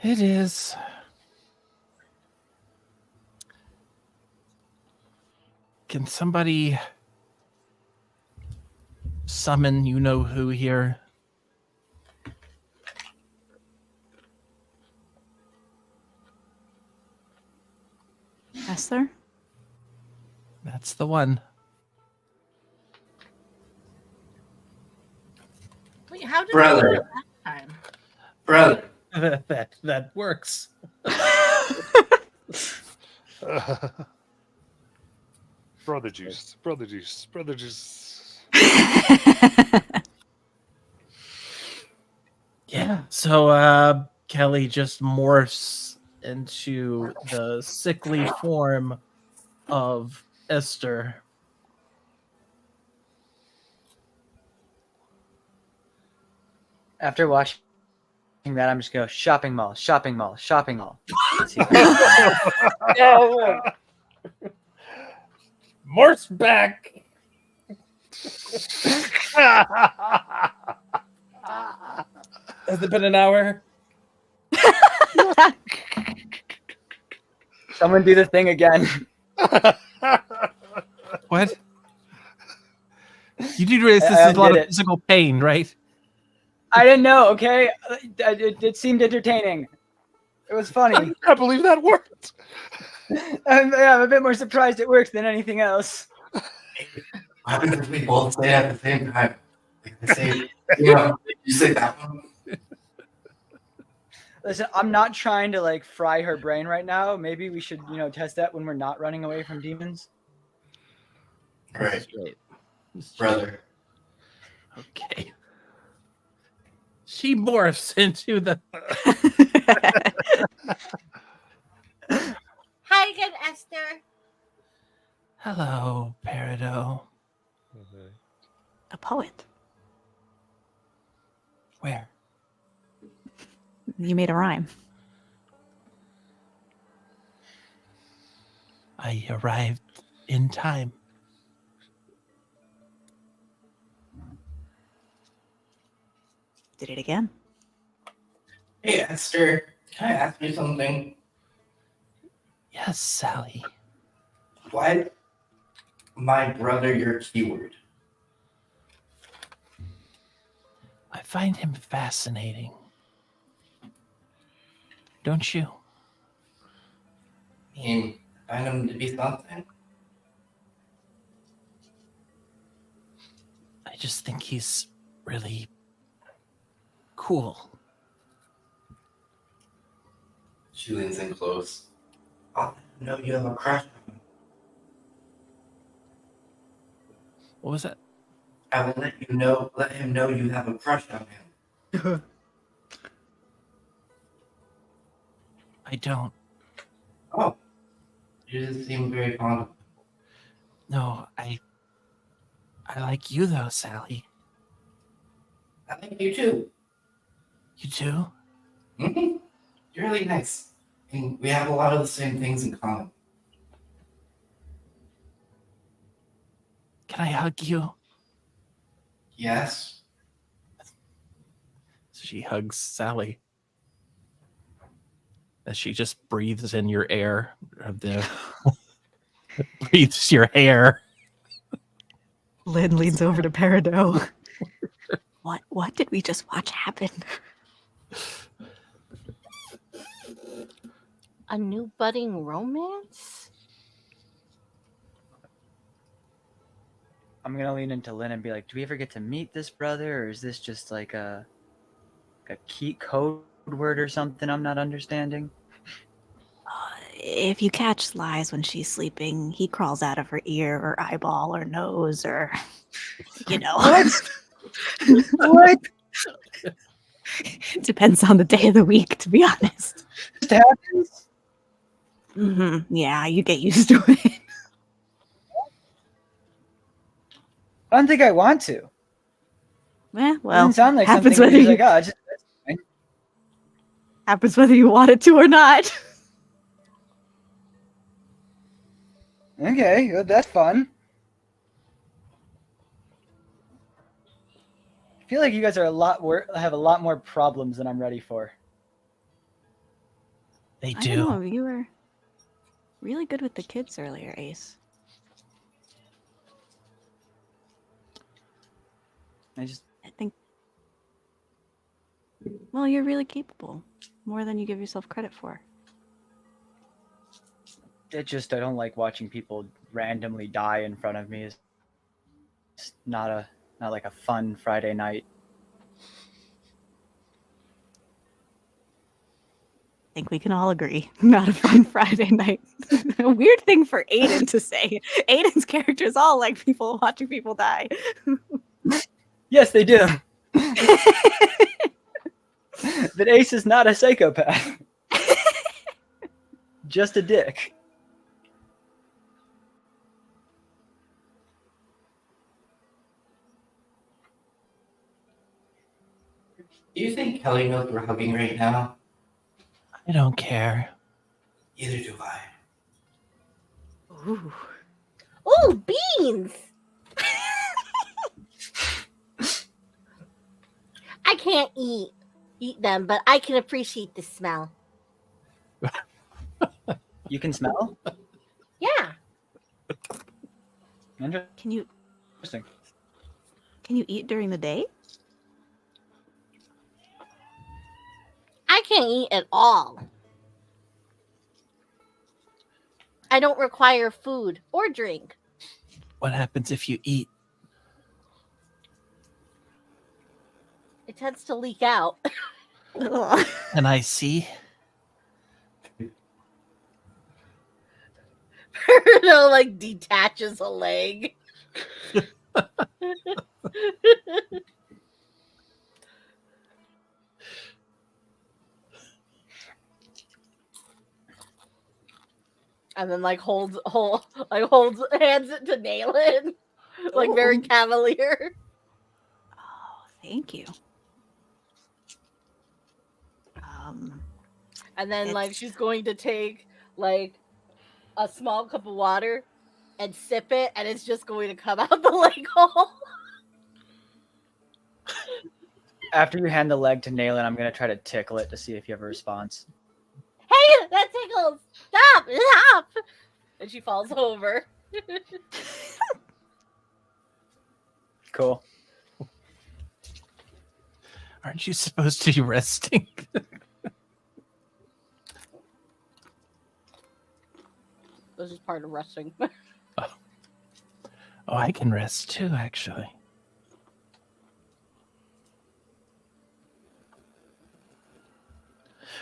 It is. Can somebody summon you know who here? Esther? That's the one. Wait, how did Brother. we do it last time? Brother, that works. Brother juice. Brother juice. Brother juice. Yeah. So Kelly just morphs into the sickly form of Esther. After watching that, I'm just going to shopping mall, shopping mall, shopping mall. Morph's back. Has it been an hour? Someone do the thing again. What? You do realize this I is a lot did of it. physical pain, right? I didn't know. Okay, it seemed entertaining. It was funny. I believe that worked. I'm a bit more surprised it worked than anything else. What happens if we both say it at the same time? Like I say, you say that one. Listen, I'm not trying to like fry her brain right now. Maybe we should, test that when we're not running away from demons. Right, Right. brother. Okay. She morphs into the. Hi again, Esther. Hello, Peridot. A poet. Where? You made a rhyme. I arrived in time. Did it again. Hey, Esther, can I ask you something? Yes, Sally. Why my brother your keyword? I find him fascinating. Don't you? I mean, I find him to be something. I just think he's really cool. She leans in close. I'll know you have a crush on him. What was that? I will let him know you have a crush on him. I don't. Oh, you just seem very fond of him. No, I like you though, Sally. I like you too. You do? Mm-hmm. You're really nice. And we have a lot of the same things in common. Can I hug you? Yes. So she hugs Sally. As she just breathes in your air of the breathes your hair. Lynn leans over to Peridot. What did we just watch happen? A new budding romance? I'm gonna lean into Lynn and be like, "Do we ever get to meet this brother, or is this just like a key code word or something I'm not understanding?" If you catch Slice when she's sleeping, he crawls out of her ear or eyeball or nose or, What? What Depends on the day of the week, to be honest. just happens? Yeah, you get used to it. I don't think I want to. Well, Doesn't sound like happens something whether where you you're like, oh, happens whether you want it to or not. okay, well, that's fun. I feel like you guys are have a lot more problems than I'm ready for. They I do. don't know. You were really good with the kids earlier, Ace. I just I think. Well, you're really capable, more than you give yourself credit for. I don't like watching people randomly die in front of me. It's not like a fun Friday night. I think we can all agree. Not a fun Friday night. A weird thing for Aiden to say. Aiden's characters all like people watching people die. Yes, they do. But Ace is not a psychopath. Just a dick. Do you think Kelly knows we're hugging right now? I don't care. Either do I. Ooh. Ooh, beans! I can't eat them, but I can appreciate the smell. You can smell? Yeah. Interesting. Can you eat during the day? can't eat at all. I don't require food or drink. What happens if you eat? It tends to leak out. Can I see? Peridot like detaches a leg. And then like holds hands it to Nayland, like very cavalier. Oh, thank you. And then like It's- she's going to take like a small cup of water and sip it, and it's just going to come out the leg hole. After you hand the leg to Nayland, I'm gonna try to tickle it to see if you have a response. Hey, that tickles! Stop! Stop! And she falls over. Cool. Aren't you supposed to be resting? This is part of resting. Oh, I can rest too, actually.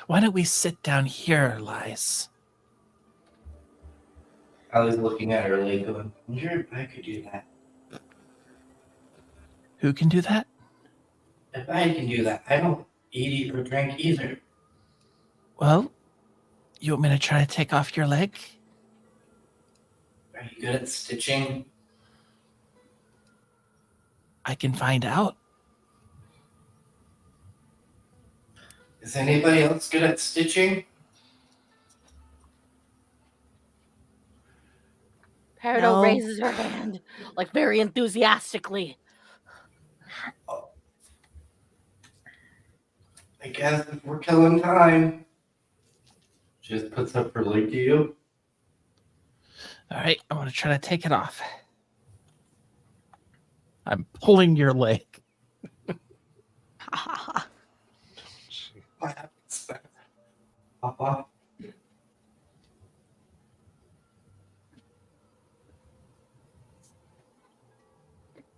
Why don't we sit down here, Lice? I was looking at her leg going, I wonder if I could do that. Who can do that? If I can do that, I don't eat or drink either. Well, you want me to try to take off your leg? Are you good at stitching? I can find out. Is anybody else good at stitching? Peridot No. raises her hand, like very enthusiastically. I guess if we're killing time. She just puts up her leg to you. All right, I want to try to take it off. I'm pulling your leg. What happens then? Papa?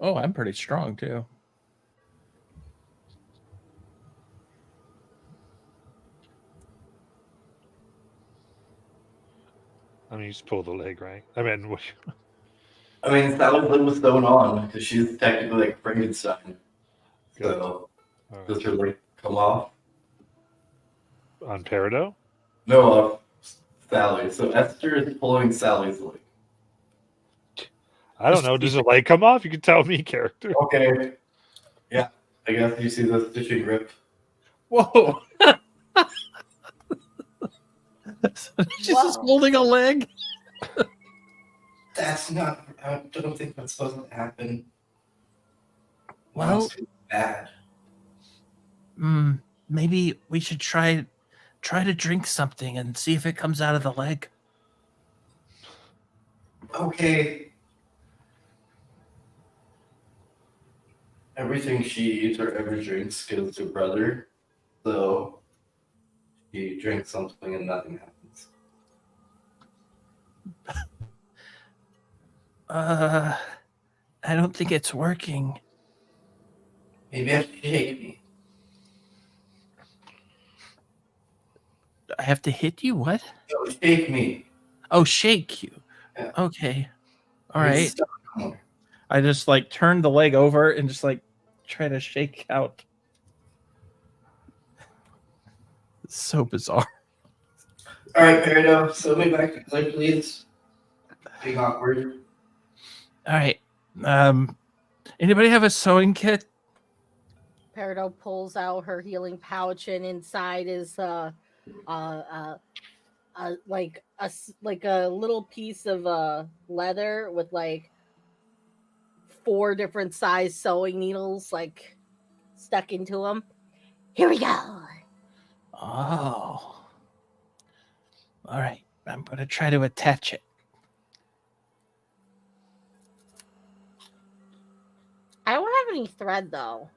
Oh, I'm pretty strong too. I mean, you just pull the leg, right? I mean, what, I mean, Sally's leg was sewn on because she's technically like Frankenstein. Good. So, all right. does her leg come off? On Peridot? No, Sally. So Esther is pulling Sally's leg. I don't know. Does the leg come off? You can tell me, character. Okay. Yeah, I guess you see the stitching rip. Whoa! She's just Whoa. holding a leg. That's not. I don't think that's supposed to happen. Well, Wow, it's bad. maybe we should try to drink something and see if it comes out of the leg. Okay. Everything she eats or ever drinks goes to brother. So she drinks something and nothing happens. I don't think it's working. Maybe you have to shake me. I have to hit you? What? No, shake me. Oh, shake you. Yeah. Okay. All You're right. stuck somewhere. I just like turn the leg over and just like try to shake out. It's so bizarre. All right, Peridot, sew me back together, please. Being awkward. All right. Anybody have a sewing kit? Peridot pulls out her healing pouch, and inside is like a little piece of leather with like 4 different size sewing needles like stuck into them. Here we go. Oh. All right. I'm going to try to attach it. I don't have any thread though.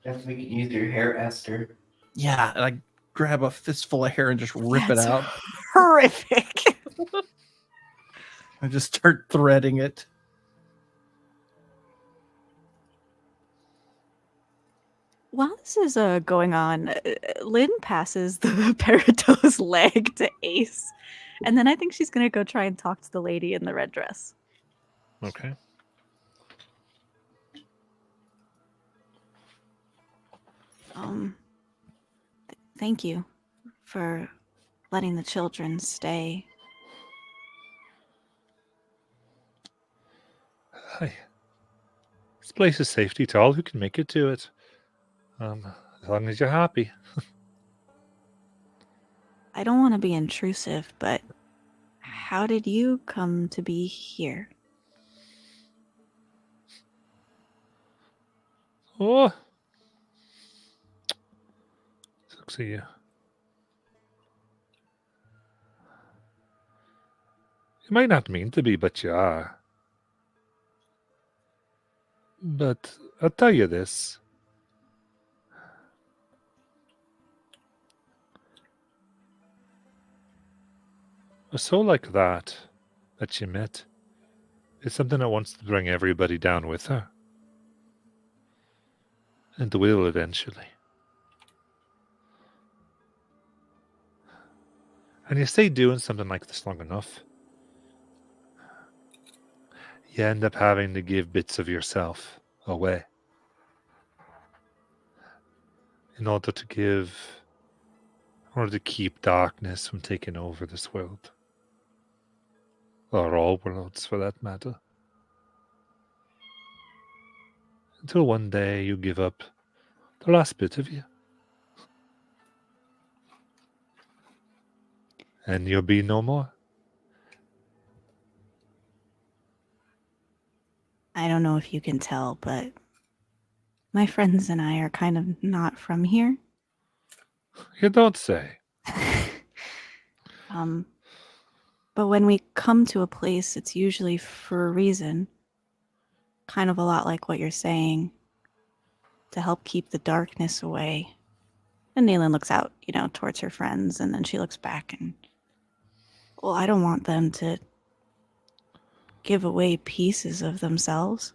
If we could use your hair, Esther. Yeah, and I grab a fistful of hair and just rip Yeah, it it's out. horrific. I just start threading it. While this is going on, Lynn passes the Peridot's leg to Ace, and then I think she's gonna go try and talk to the lady in the red dress. Okay. Thank you for letting the children stay. Hi. This place is safety to all who can make it to it. As long as you're happy. I don't want to be intrusive, but how did you come to be here? Oh. Looks at you. You might not mean to be, but you are. But I'll tell you this. A soul like that you met is something that wants to bring everybody down with her. And will eventually. And you stay doing something like this long enough, you end up having to give bits of yourself away. In order to keep darkness from taking over this world. Or all worlds, for that matter. Until one day you give up the last bit of you. And you'll be no more. I don't know if you can tell, but my friends and I are kind of not from here. You don't say. But when we come to a place, it's usually for a reason. Kind of a lot like what you're saying. To help keep the darkness away. And Nayland looks out, towards her friends, and then she looks back and... Well, I don't want them to give away pieces of themselves.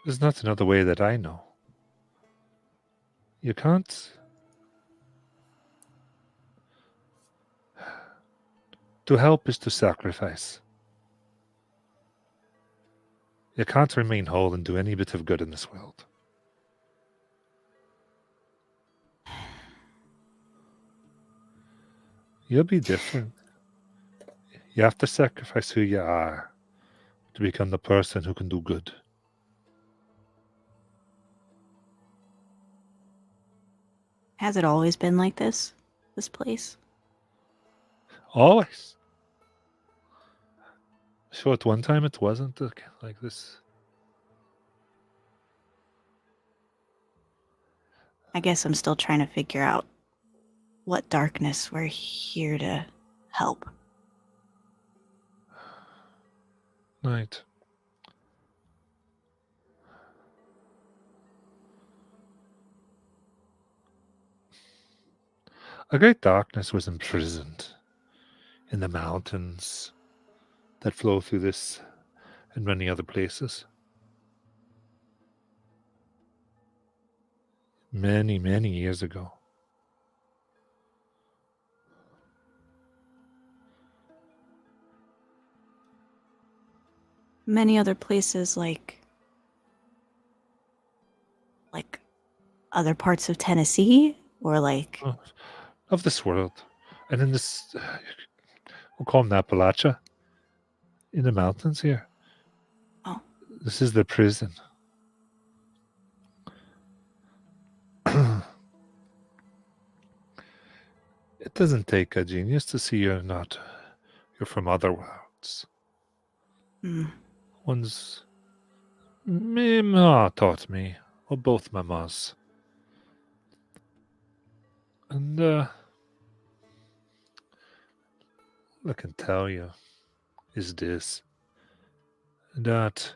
There's not another way that I know. You can't. To help is to sacrifice. You can't remain whole and do any bit of good in this world. You'll be different. You have to sacrifice who you are to become the person who can do good. Has it always been like this place? Always. So at one time it wasn't like this. I guess I'm still trying to figure out what darkness we're here to help. Right. A great darkness was imprisoned in the mountains that flow through this and many other places. Many, many years ago. Many other places like other parts of Tennessee or like Of this world. And in this, we'll call them Appalachia, in the mountains here. Oh. This is the prison. It doesn't take a genius to see you're from other worlds. One's my ma taught me, or both mamas, And I can tell you is this that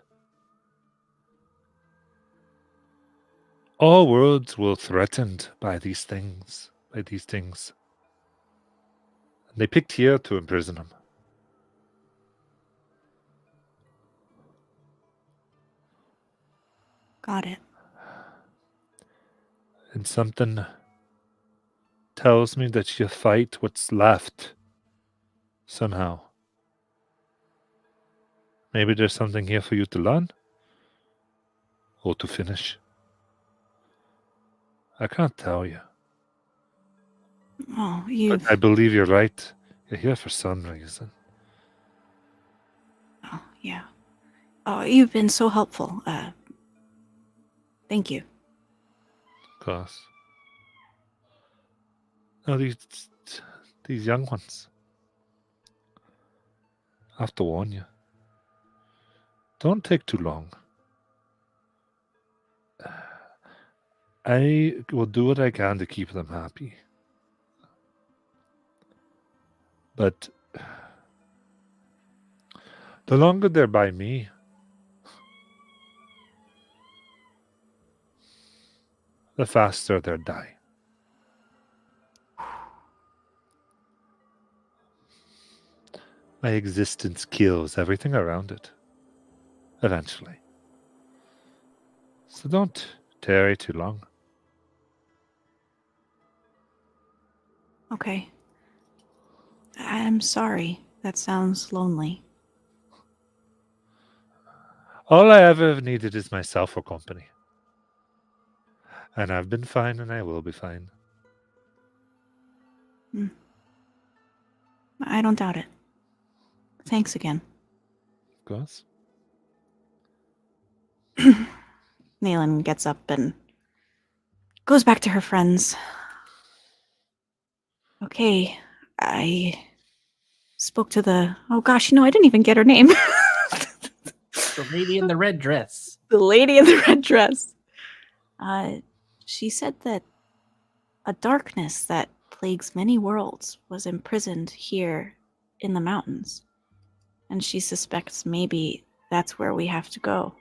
all worlds were threatened by these things. They picked here to imprison him. Got it. And something tells me that you fight what's left somehow. Maybe there's something here for you to learn or to finish. I can't tell you. Oh, But I believe you're right. You're here for some reason. Oh, yeah. Oh, you've been so helpful. Thank you. Of course. No, these young ones. I have to warn you. Don't take too long. I will do what I can to keep them happy. But the longer they're by me, the faster they'll die. My existence kills everything around it. Eventually. So don't tarry too long. Okay. I'm sorry. That sounds lonely. All I ever needed is myself for company. And I've been fine and I will be fine. I don't doubt it. Thanks again. Of course. Naylan gets up and goes back to her friends. Okay, I spoke to the... Oh gosh, I didn't even get her name. The lady in the red dress. The lady in the red dress. She said that a darkness that plagues many worlds was imprisoned here in the mountains. And she suspects maybe that's where we have to go.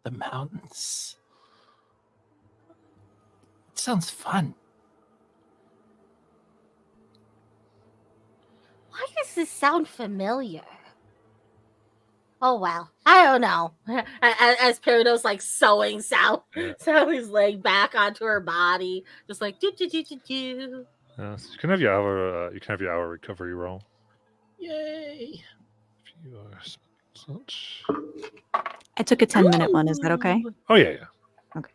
The mountains. It sounds fun. Why does this sound familiar? Oh well, I don't know. As Peridot's like sewing Sally's leg back onto her body, just like do do do do do. So you can have your hour. You can have your hour recovery roll. Yay. If you are such. I took a 10-minute one. Is that okay? Oh yeah. Okay.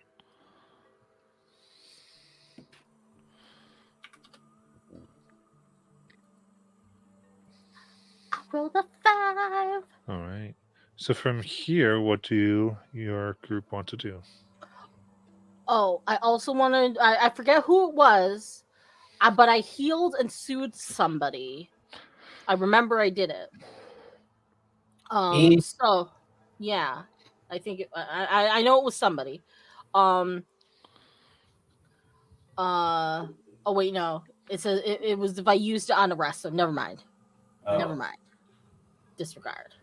Roll the 5. All right. So from here, what do your group want to do? Oh, I also wanted. I forget who it was, but I healed and soothed somebody. I remember I did it. Me? So yeah, I think I know it was somebody. Oh wait, no. It was if I used it on a rest, so never mind. Oh. Never mind. Disregard.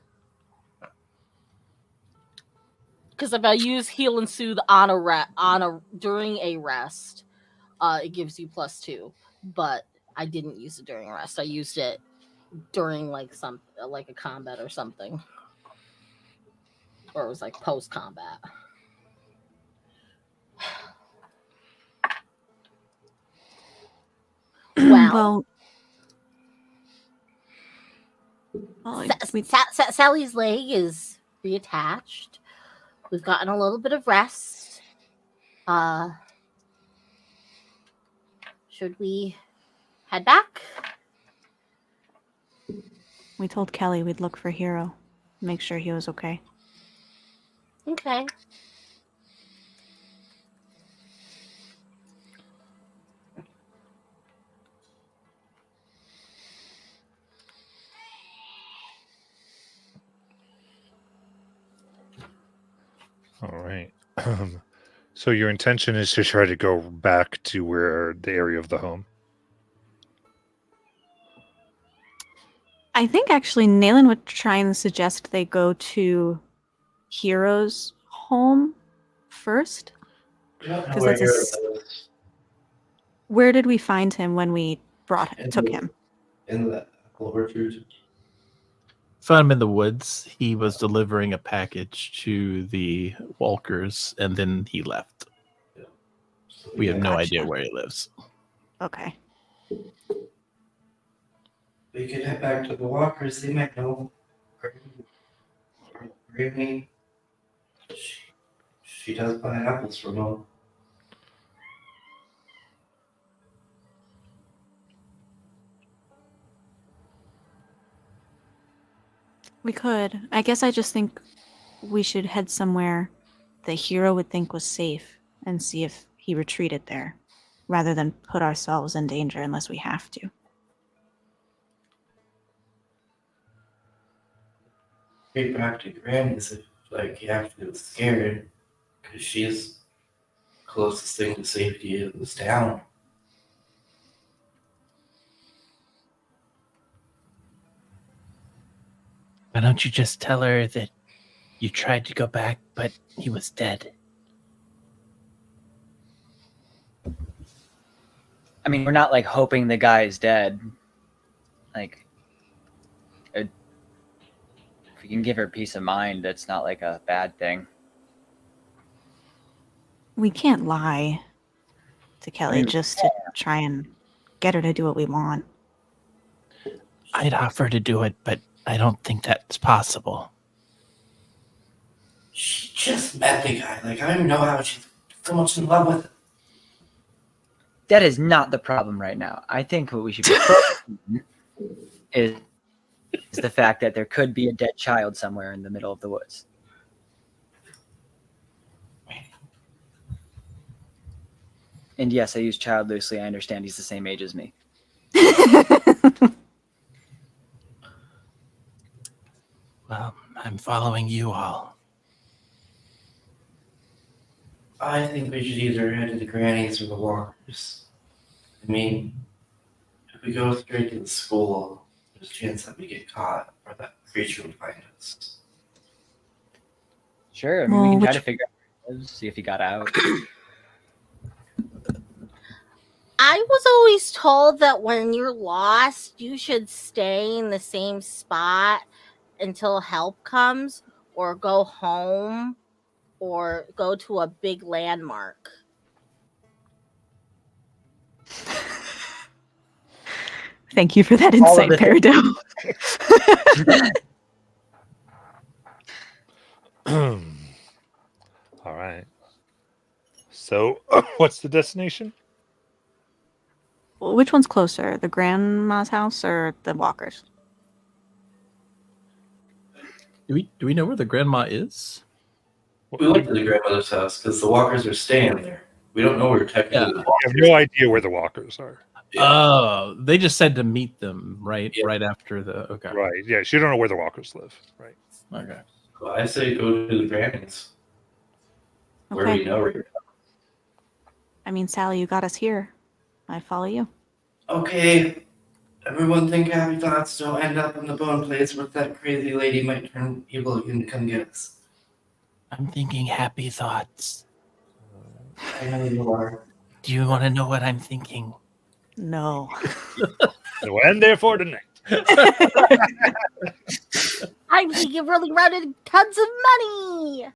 Because if I use heal and soothe during a rest, it gives you +2. But I didn't use it during a rest. I used it during like a combat or something, or it was like post combat. Wow. Sally's leg is reattached. We've gotten a little bit of rest. Should we head back? We told Kelly we'd look for Hero, make sure he was okay. Okay. All right. So your intention is to try to go back to where the area of the home. I think actually Nayland would try and suggest they go to Hero's home first. We don't know 'Cause where that's a Hero s- lives. Where did we find him when we In took the- him? In the apple orchard. Found him in the woods. He was delivering a package to the Walkers, and then he left. So We have no Gotcha. idea where he lives. Okay. We could head back to the Walkers. They might know. Granny. She does buy apples from home. We could. I guess I just think we should head somewhere the hero would think was safe and see if he retreated there, rather than put ourselves in danger unless we have to. Straight back to Granny's if like you have to get scared, because she's closest thing to safety in this town. Why don't you just tell her that you tried to go back, but he was dead? I mean, we're not like hoping the guy is dead. Like, if we can give her peace of mind, that's not like a bad thing. We can't lie to Kelly mean, just to try and get her to do what we want. I'd offer to do it, but I don't think that's possible. She just met the guy. Like, I don't even know how she's so much in love with him. That is not the problem right now. I think what we should be focusing on is the fact that there could be a dead child somewhere in the middle of the woods. And yes, I use child loosely. I understand he's the same age as me. Well, I'm following you all. I think we should either head to the Grannies or the Walkers. I mean, if we go straight to the school, there's a chance that we get caught or that creature would find us. Sure. I mean, we Well, can try which- to figure out where he lives, see if he got out. I was always told that when you're lost, you should stay in the same spot until help comes, or go home, or go to a big landmark. Thank you for that All of insight, the Peridot. All right. So, what's the destination? Which one's closer, the grandma's house or the Walkers? Do we know where the grandma is? We went to the grandmother's house because the Walkers are staying there. We don't know where technically Yeah. the I have Walkers no idea where the walkers are. Yeah. Oh, they just said to meet them right Yeah. right after the okay. Right. Yeah, she don't know where the walkers live. Right. Okay. Well, I say go to the Grannies. Where we Okay. know where you're I mean, Sally, you got us here. I follow you. Okay, everyone think happy thoughts. Don't end up in the bone place where that crazy lady might turn evil and come get us. I'm thinking happy thoughts. I know you are. Do you want to know what I'm thinking? No. So end there for tonight. I'm thinking rolling around in tons of money.